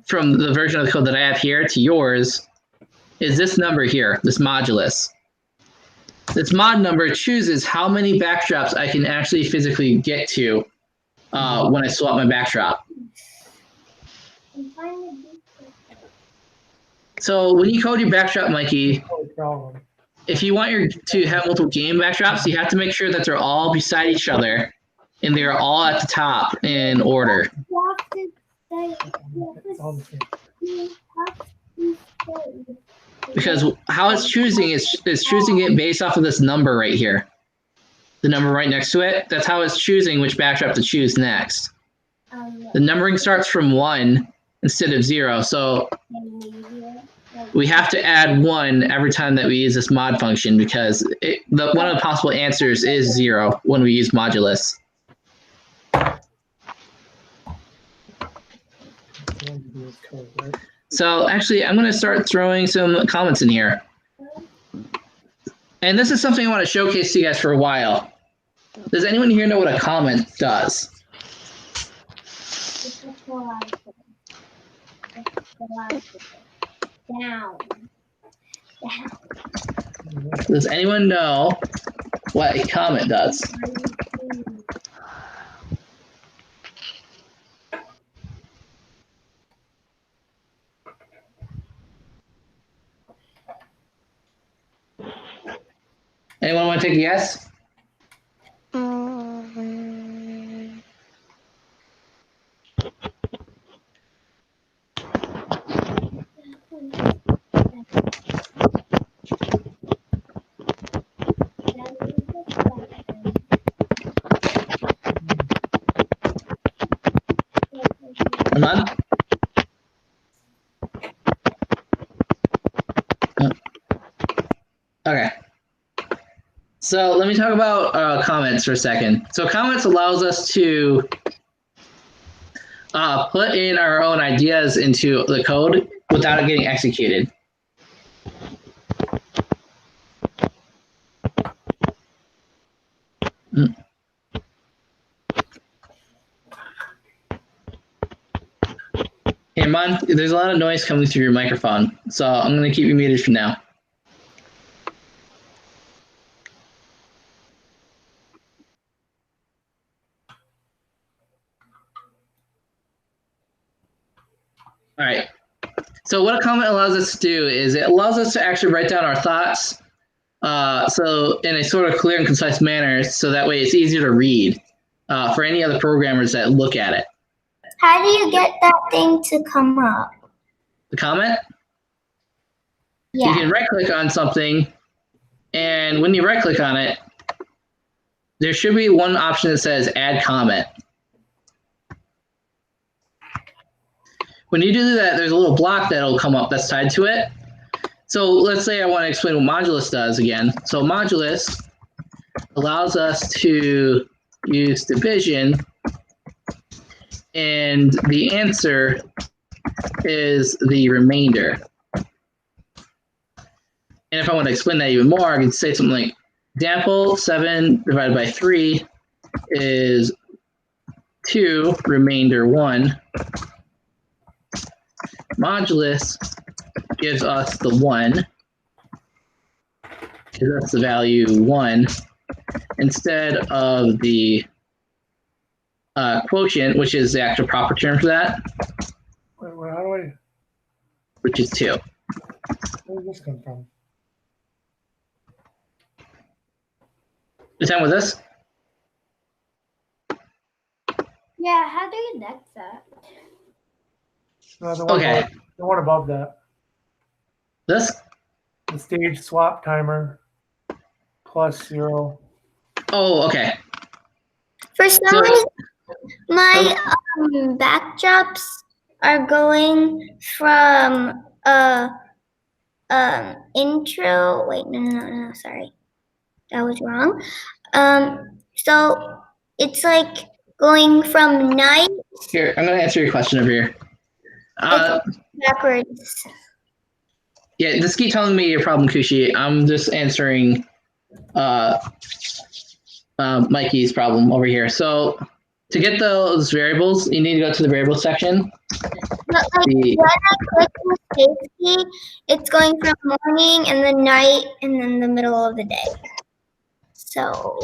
from the version of the code that I have here to yours is this number here, this modulus. This mod number chooses how many backdrops I can actually physically get to when I swap my backdrop. So when you code your backdrop, Mikey, if you want to have multiple game backdrops, you have to make sure that they're all beside each other and they're all at the top in order. Because how it's choosing is choosing it based off of this number right here. The number right next to it, that's how it's choosing which backdrop to choose next. The numbering starts from 1 instead of 0, so we have to add 1 every time that we use this mod function because one of the possible answers is 0 when we use modulus. So actually, I'm going to start throwing some comments in here. And this is something I want to showcase to you guys for a while. Does anyone here know what a comment does? Down. Does anyone know what a comment does? Anyone want to take a guess? Come on. Okay. So let me talk about comments for a second. So comments allows us to put in our own ideas into the code without it getting executed. Mon, there's a lot of noise coming through your microphone, so I'm going to keep you muted for now. All right. So what a comment allows us to do is it allows us to actually write down our thoughts so in a sort of clear and concise manner, so that way it's easier to read for any other programmers that look at it. How do you get that thing to come up? The comment? Yeah. You can right-click on something, and when you right-click on it, there should be one option that says Add Comment. When you do that, there's a little block that'll come up that's tied to it. So let's say I want to explain what modulus does again. So modulus allows us to use division, and the answer is the remainder. And if I want to explain that even more, I can say something like, example, 7 divided by 3 is 2, remainder 1. Modulus gives us the 1, because that's the value 1, instead of the quotient, which is the actual proper term for that, Wait, how do I? which is 2. Where did this come from? You done with this? Yeah, how do you next that? The one Okay. above, the one above that. This? The stage swap timer +0. Oh, okay. For some So- reason, my backdrops are going from intro. Wait, no, sorry, that was wrong. So it's like going from night Here, I'm going to answer your question over here. backwards. Yeah, just keep telling me your problem, Kushi. I'm just answering Mikey's problem over here. So to get those variables, you need to go to the variable section. But like when I click the space key, it's going from morning and then night and then the middle of the day. So,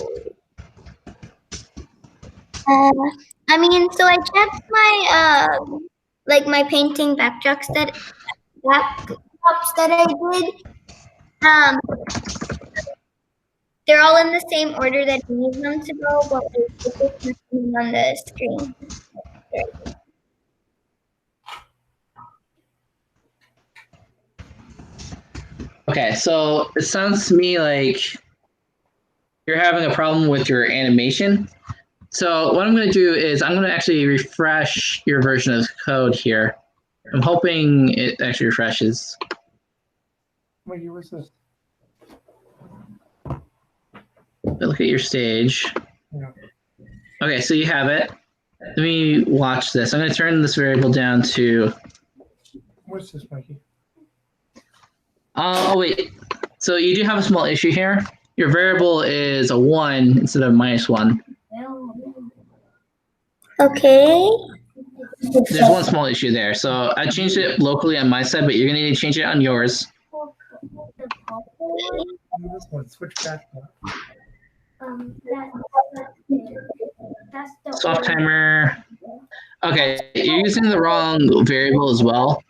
I mean, so I checked my like my painting backdrops that I did. They're all in the same order that you need them to go, but it's just nothing on the screen. Okay, so it sounds to me like you're having a problem with your animation. So what I'm going to do is I'm going to actually refresh your version of the code here. I'm hoping it actually refreshes. Wait, what's this? Look at your stage. Yeah. Okay, so you have it. Let me watch this. I'm going to turn this variable down to... What's this, Mikey? Oh, wait. So you do have a small issue here. Your variable is a 1 instead of -1. Okay. There's one small issue there. So I changed it locally on my side, but you're going to need to change it on yours. This one, switch back. That's the Soft timer. Okay, you're using the wrong variable as well.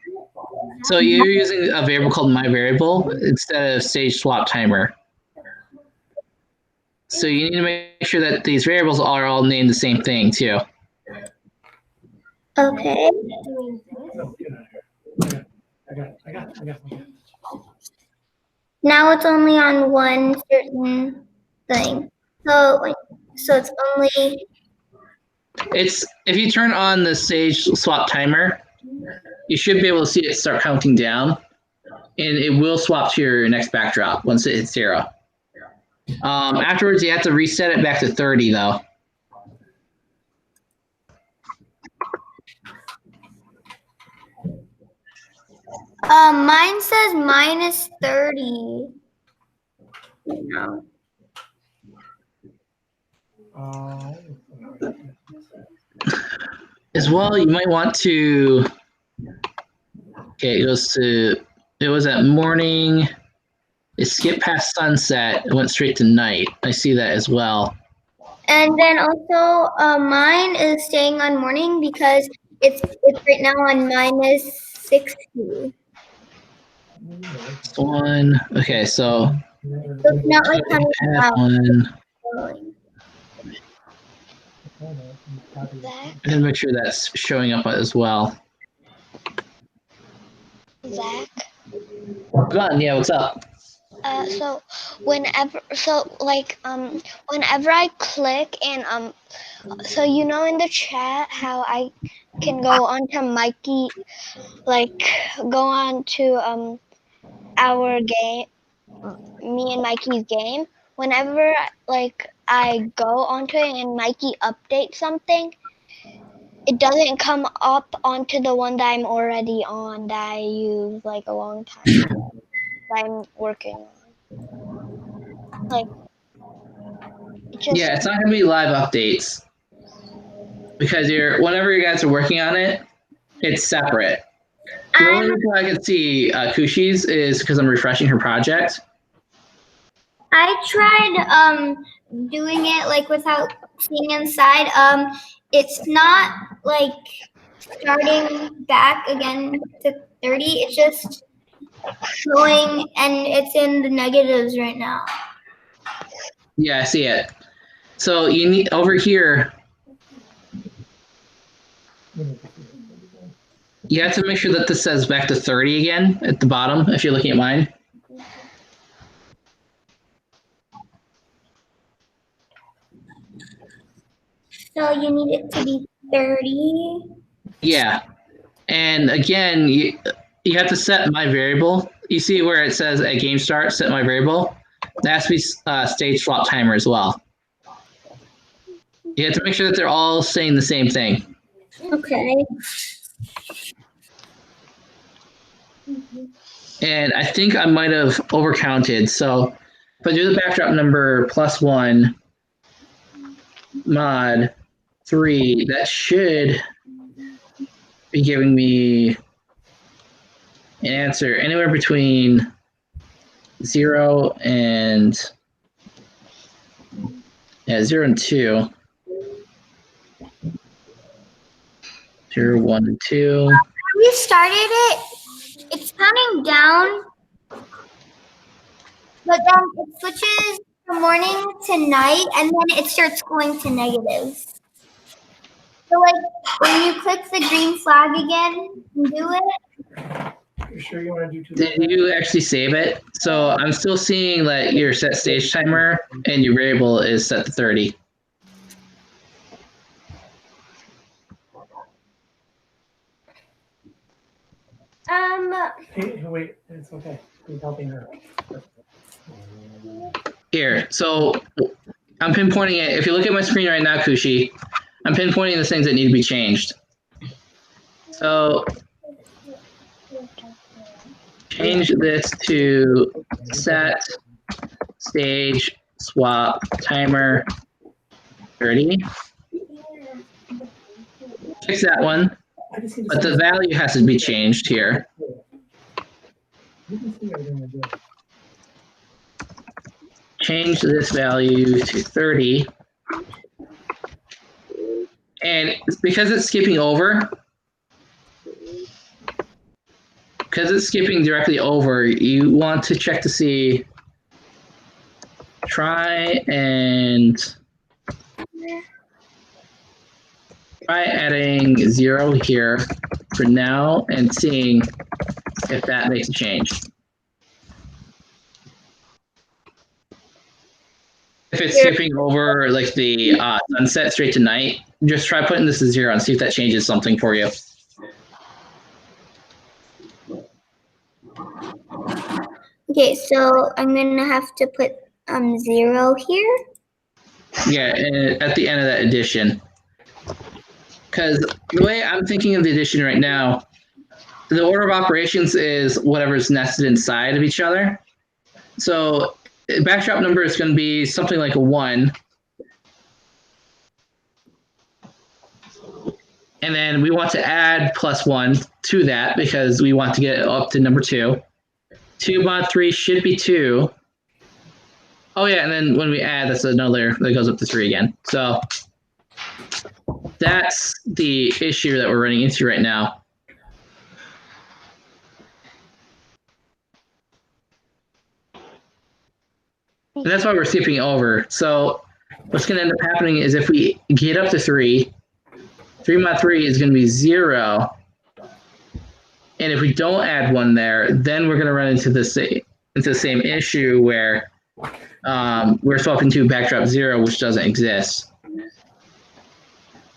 So you're using a variable called my variable instead of stage swap timer. So you need to make sure that these variables are all named the same thing too. Okay. No, get out of here. I got it. Now it's only on one certain thing. So it's only It's if you turn on the stage swap timer, you should be able to see it start counting down, and it will swap to your next backdrop once it hits 0. Afterwards, you have to reset it back to 30 though. mine says -30. No. As well, you might want to Okay, it was at morning. It skipped past sunset. It went straight to night. I see that as well. And then also mine is staying on morning because it's right now on -60. One. Okay, so So it's not like coming add out. one. Zach, And make sure that's showing up as well. Zach. Gone. Yeah, what's up? So whenever I click and so you know in the chat how I can go onto Mikey, like go on to our game, me and Mikey's game. Whenever like I go onto it and Mikey updates something, it doesn't come up onto the one that I'm already on that I used like a long time ago that I'm working on. Like it just Yeah, it's not going to be live updates because whenever you guys are working on it, it's separate. The only reason I can see Kushi's is because I'm refreshing her project. I tried doing it like without seeing inside. It's not like starting back again to 30. It's just going and it's in the negatives right now. Yeah, I see it. So you need over here. You have to make sure that this says back to 30 again at the bottom if you're looking at mine. So you need it to be 30. Yeah. And again, you have to set my variable. You see where it says at game start, set my variable? That has to be stage swap timer as well. You have to make sure that they're all saying the same thing. Okay. And I think I might have overcounted. So if I do the backdrop number +1 mod 3, that should be giving me an answer anywhere between 0 and 0 and 2. 0, 1, and 2. We started it. It's counting down, but then it switches from morning to night, and then it starts going to negatives. So, like when you click the green flag again and do it. You sure you want to do two? Did you actually save it? So I'm still seeing that your set stage timer and your variable is set to 30. Hey, wait, it's okay. He's helping her. Here, so I'm pinpointing it. If you look at my screen right now, Kushi, I'm pinpointing the things that need to be changed. So change this to set stage swap timer 30. Fix that one, but the value has to be changed here. Change this value to 30. And because it's skipping over, because it's skipping directly over, you want to check to see, try adding 0 here for now and seeing if that makes a change. If it's skipping over like the sunset straight to night, just try putting this to 0 and see if that changes something for you. Okay, so I'm gonna have to put 0 here. Yeah, and at the end of that addition. Because the way I'm thinking of the addition right now, the order of operations is whatever's nested inside of each other. So backdrop number is going to be something like a 1. And then we want to add +1 to that because we want to get up to number 2. 2 mod 3 should be 2. Oh yeah, and then when we add, that's another that goes up to 3 again. So that's the issue that we're running into right now. And that's why we're skipping over. So what's going to end up happening is if we get up to 3, 3 mod 3 is going to be 0. And if we don't add 1 there, then we're going to run into the same issue where we're swapping to backdrop 0, which doesn't exist.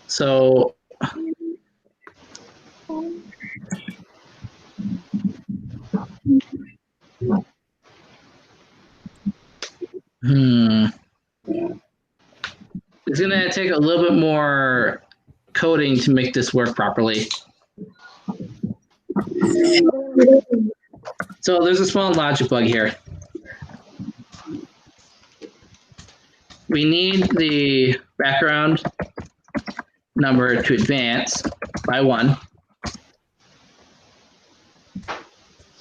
So it's going to take a little bit more coding to make this work properly. So there's a small logic bug here. We need the background number to advance by 1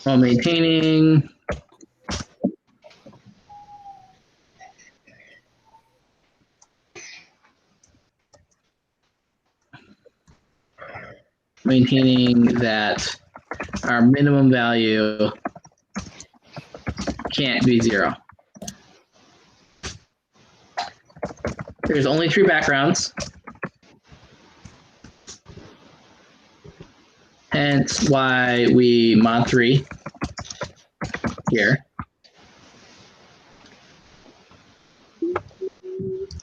while maintaining that our minimum value can't be 0. There's only 3 backgrounds. Hence why we mod 3 here.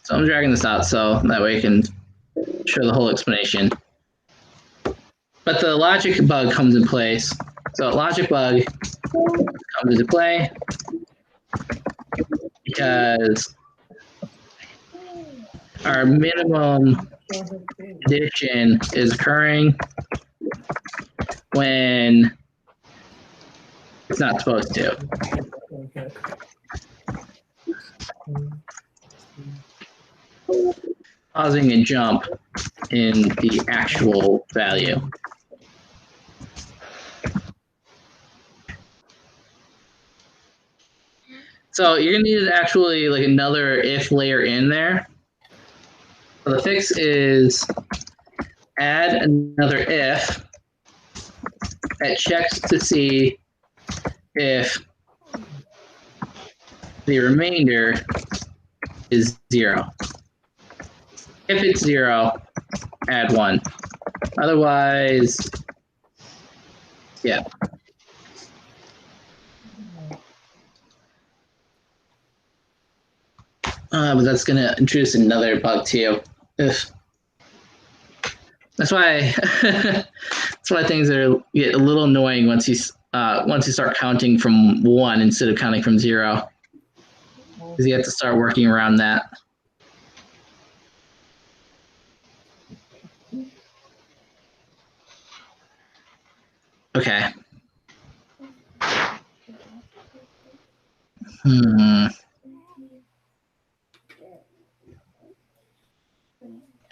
So I'm dragging this out so that way I can show the whole explanation. But the logic bug comes in place. So logic bug comes into play because our minimum addition is occurring when it's not supposed to. Causing a jump in the actual value. So you're gonna need actually like another if layer in there. So the fix is add another if that checks to see if the remainder is 0. If it's 0, add 1. Otherwise, yeah. But that's going to introduce another bug too. Ugh. That's why things get a little annoying once you start counting from 1 instead of counting from 0, because you have to start working around that. Okay.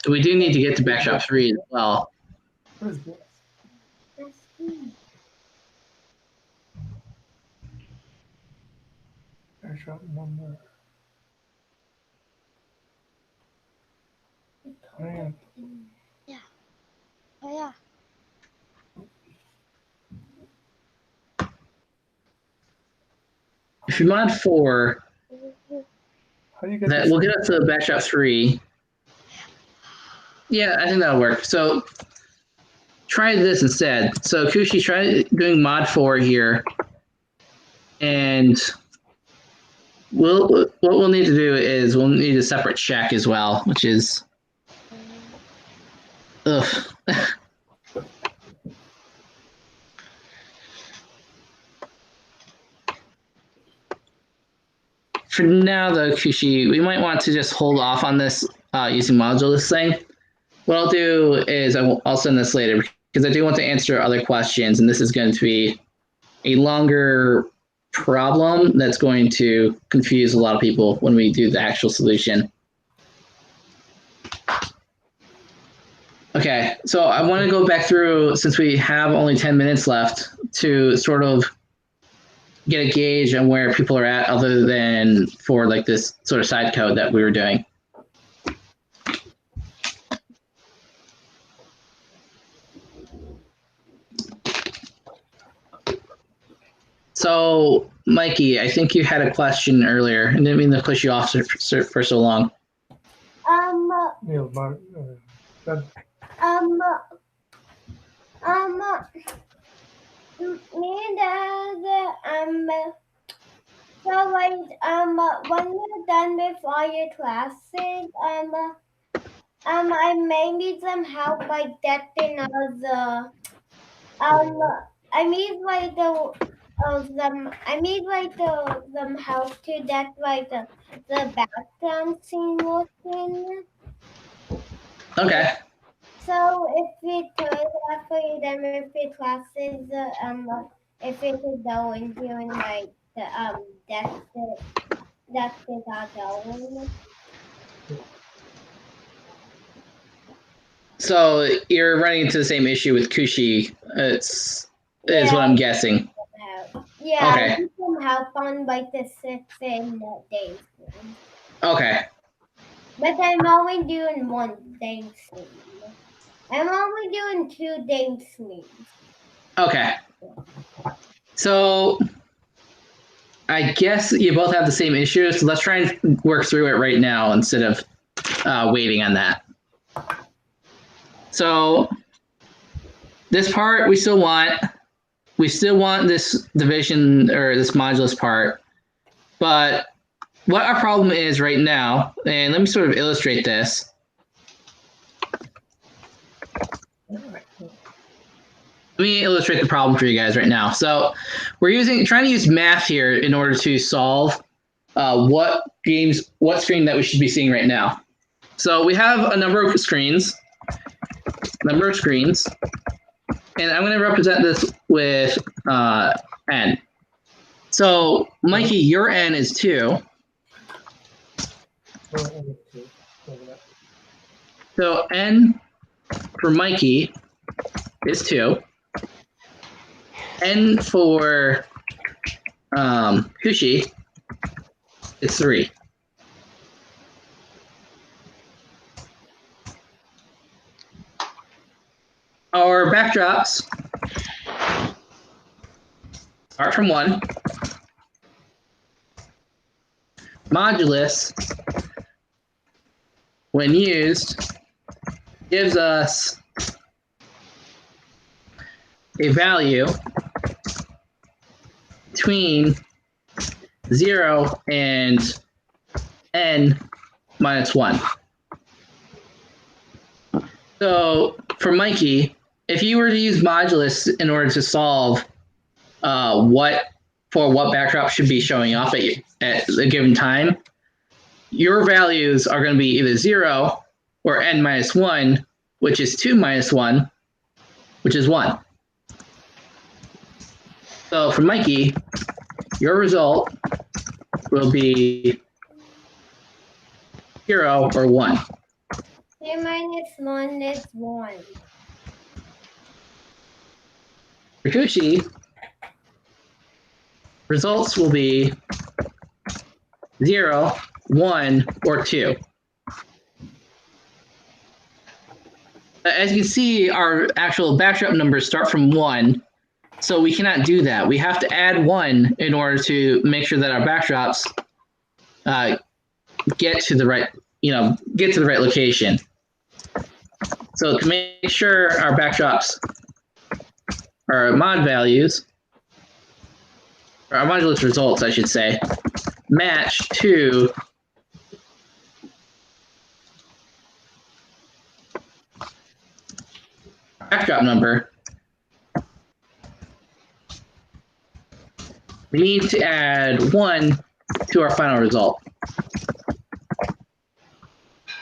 We do need to get to backdrop 3 as well. What is this? Backdrop number. Oh, yeah. Yeah. Oh yeah. If you mod 4, How do you get that this will one? get us to backdrop 3. Yeah, I think that'll work. So try this instead. So Kushi, try doing mod 4 here. And what we'll need to do is we'll need a separate check as well, which is ugh. For now, though, Kushi, we might want to just hold off on this using module list thing. What I'll do is I'll send this later because I do want to answer other questions, and this is going to be a longer problem that's going to confuse a lot of people when we do the actual solution. Okay. Okay, so I want to go back through, since we have only 10 minutes left, to sort of get a gauge on where people are at, other than for like this sort of side code that we were doing. So, Mikey, I think you had a question earlier. I didn't mean to push you off for so long. Neil, that- Me and Dad, so like, when you're done with all your classes, I may need some help by getting all the, I need like I need like them help to get like the background scene working. Okay. So if we could, after you done with your classes, if we could go into and like the that's got going. So you're running into the same issue with Kushi. Is what I'm guessing. Yeah, Okay. I need some help on like the 6 and days. Okay. But I'm only doing 1 day stream. I'm only doing 2 day streams. Okay. So I guess you both have the same issue, so let's try and work through it right now instead of waiting on that. So this part we still want this division or this modulus part, but what our problem is right now, and let me sort of illustrate this. Let me illustrate the problem for you guys right now. So we're trying to use math here in order to solve what screen that we should be seeing right now. So we have a number of screens, and I'm going to represent this with n. So Mikey, your n is 2. So n for Mikey is 2. N for Kushi is 3. Our backdrops start from 1. Modulus, when used, gives us a value between 0 and n minus 1. So for Mikey, if you were to use modulus in order to solve what backdrop should be showing off at a given time, your values are going to be either 0 or n minus 1, which is 2 minus 1, which is 1. So for Mikey, your result will be 0 or 1. 2 minus 1 is 1. For Kushi, results will be 0, 1, or 2. As you can see, our actual backdrop numbers start from 1, so we cannot do that. We have to add 1 in order to make sure that our backdrops get to the right location. So to make sure our backdrops, our mod values, or our modulus results, I should say, match to backdrop number, we need to add 1 to our final result.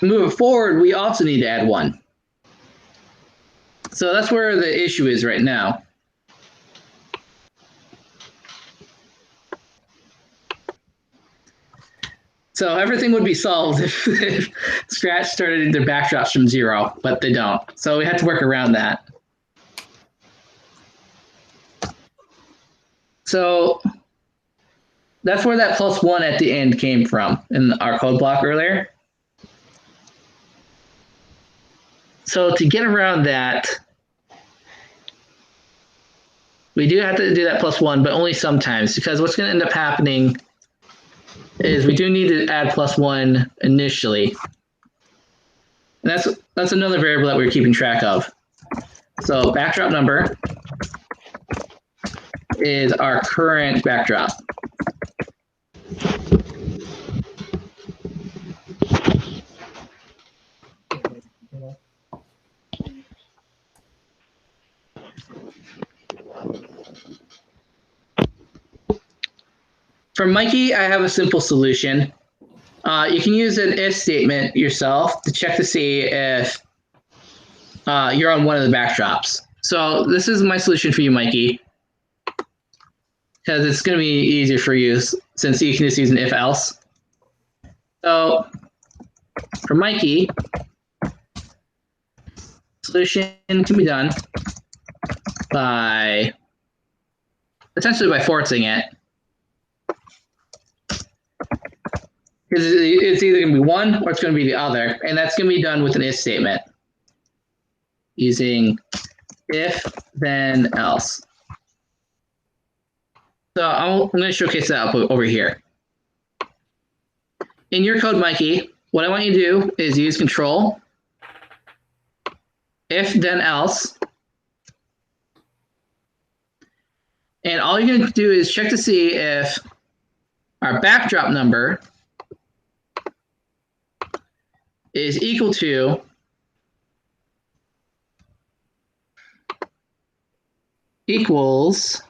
Moving forward, we also need to add 1. So that's where the issue is right now. So everything would be solved if Scratch started their backdrops from 0, but they don't. So we have to work around that. So that's where that +1 at the end came from in our code block earlier. So to get around that, we do have to do that +1, but only sometimes, because what's going to end up happening is we do need to add +1 initially. And that's another variable that we're keeping track of. So backdrop number is our current backdrop. For Mikey, I have a simple solution. You can use an if statement yourself to check to see if you're on one of the backdrops. So this is my solution for you, Mikey, because it's going to be easier for you since you can just use an if else. So for Mikey, solution can be done by essentially by forcing it. Because it's either going to be one or it's going to be the other, and that's going to be done with an if statement using if, then, else. So I'm going to showcase that up over here. In your code, Mikey, what I want you to do is use control, if, then, else. And all you're going to do is check to see if our backdrop number is equal to equals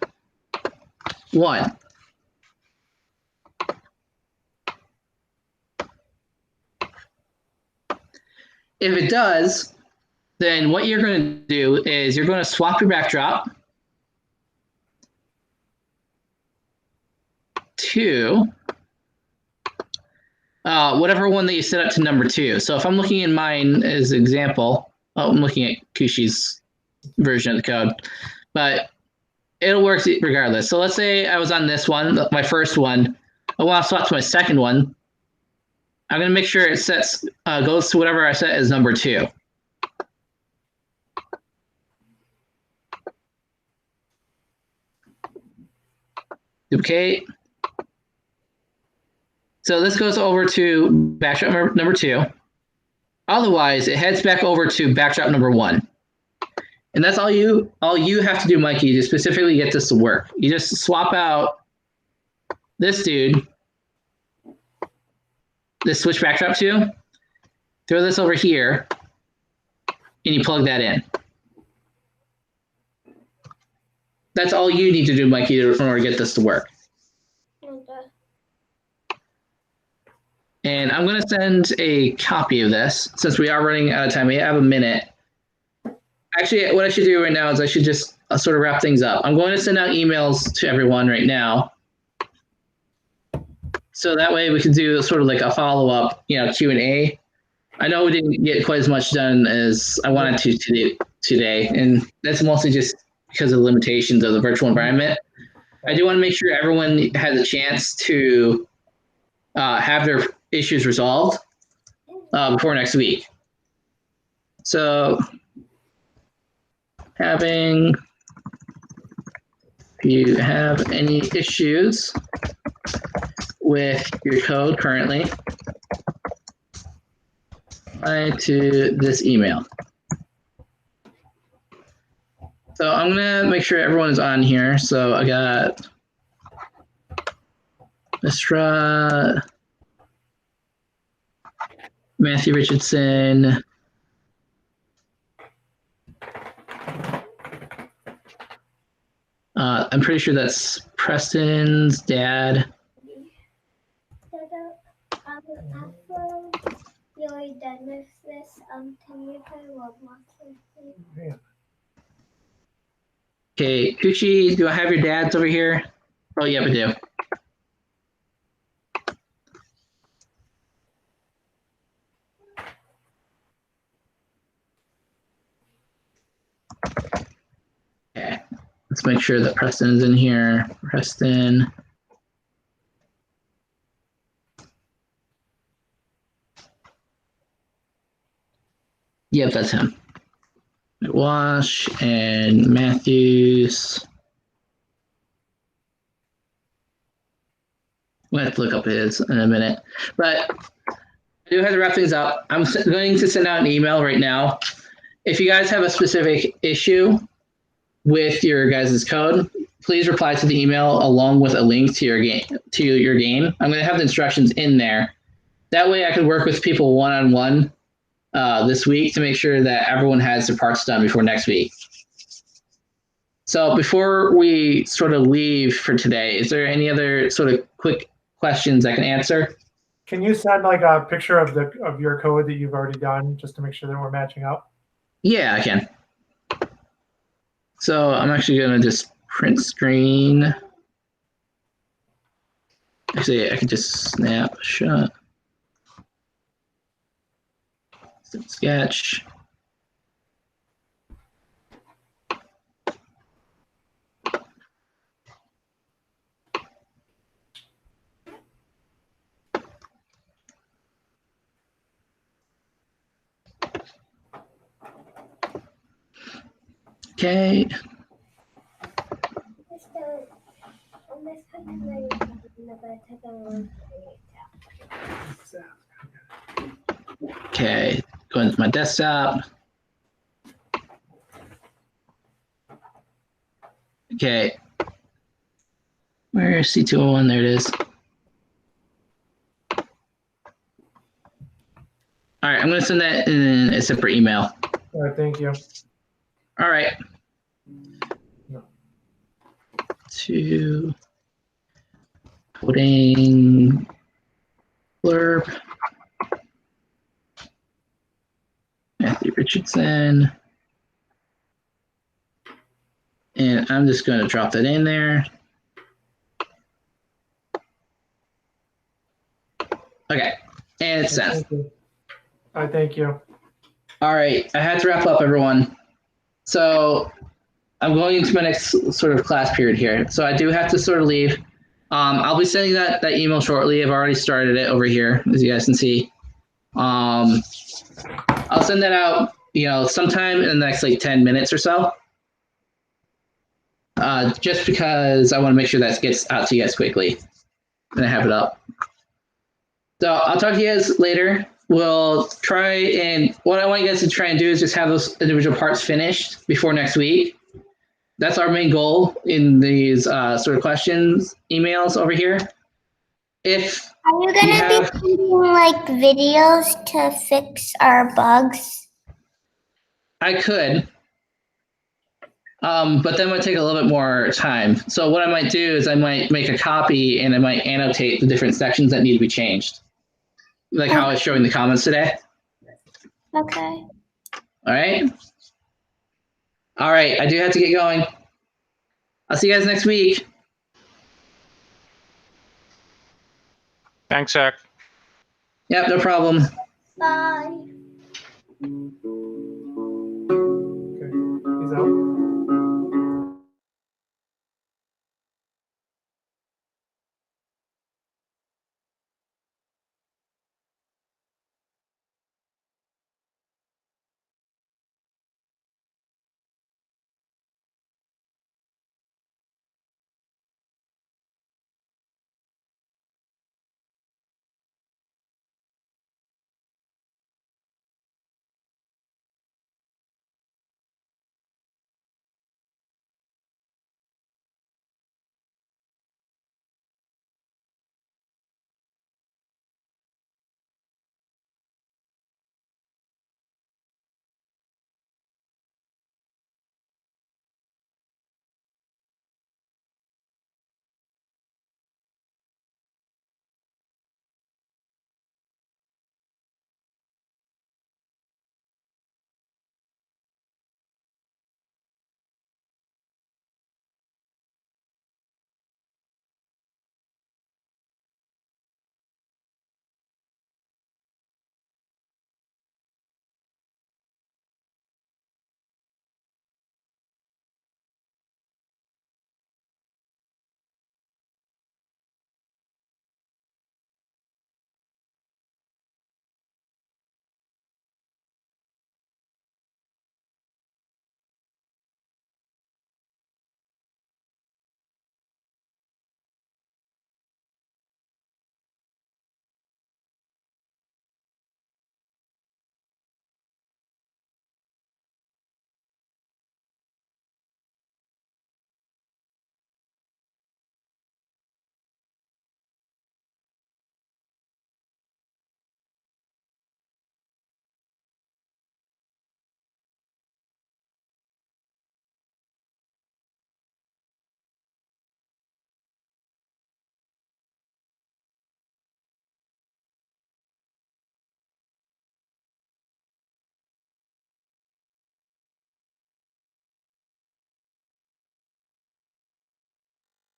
1. If it does, then what you're going to do is you're going to swap your backdrop to whatever one that you set up to number 2. So if I'm looking in mine as an example, I'm looking at Kushi's version of the code, but it'll work regardless. So let's say I was on this one, my first one. I want to swap to my second one. I'm going to make sure it sets goes to whatever I set as number 2. Duplicate. So this goes over to backdrop number 2. Otherwise, it heads back over to backdrop number 1. And that's all you have to do, Mikey, to specifically get this to work. You just swap out this dude, this switch backdrop to, throw this over here, and you plug that in. That's all you need to do, Mikey, in order to get this to work. And I'm going to send a copy of this since we are running out of time. We have a minute. Actually, what I should do right now is I should just sort of wrap things up. I'm going to send out emails to everyone right now. So that way we can do sort of like a follow-up, Q&A. I know we didn't get quite as much done as I wanted to today, and that's mostly just because of the limitations of the virtual environment. I do want to make sure everyone has a chance to have their issues resolved before next week. So if you have any issues with your code currently, reply to this email. So I'm gonna make sure everyone is on here. So I got Mr. Matthew Richardson, I'm pretty sure that's Preston's dad. After you're done with this, can you play Roblox with me? Okay, Kuchi, do I have your dads over here? Oh, yeah, I do. Let's make sure that Preston's in here. Preston. Yep, that's him. Wash and Matthews. We'll have to look up his in a minute. But I do have to wrap things up. I'm going to send out an email right now. If you guys have a specific issue with your guys' code, please reply to the email along with a link to your game. I'm going to have the instructions in there. That way I can work with people one-on-one this week to make sure that everyone has their parts done before next week. So before we sort of leave for today, is there any other sort of quick questions I can answer? Can you send like a picture of your code that you've already done just to make sure that we're matching up? Yeah, I can. So I'm actually going to just print screen. Actually, I could just snapshot. Sketch. Okay. Okay, go into my desktop. Okay. Where's C201? There it is. All right, I'm going to send that in a separate email. All right, thank you. All right. To coding blurb. Matthew Richardson. And I'm just going to drop that in there. Okay, and it's sent. All right, thank you. All right, I had to wrap up, everyone. So I'm going into my next sort of class period here. So I do have to sort of leave. I'll be sending that email shortly. I've already started it over here, as you guys can see. I'll send that out, sometime in the next like 10 minutes or so. Just because I want to make sure that gets out to you guys quickly. And I have it up. So I'll talk to you guys later. We'll try, and what I want you guys to try and do is just have those individual parts finished before next week. That's our main goal in these sort of questions emails over here. If Are you gonna be sending like videos to fix our bugs? I could, but that might take a little bit more time. So what I might do is I might make a copy and I might annotate the different sections that need to be changed, like how I was showing the comments today. Okay. All right. All right. I do have to get going. I'll see you guys next week. Thanks, Zack. Yep, no problem. Bye.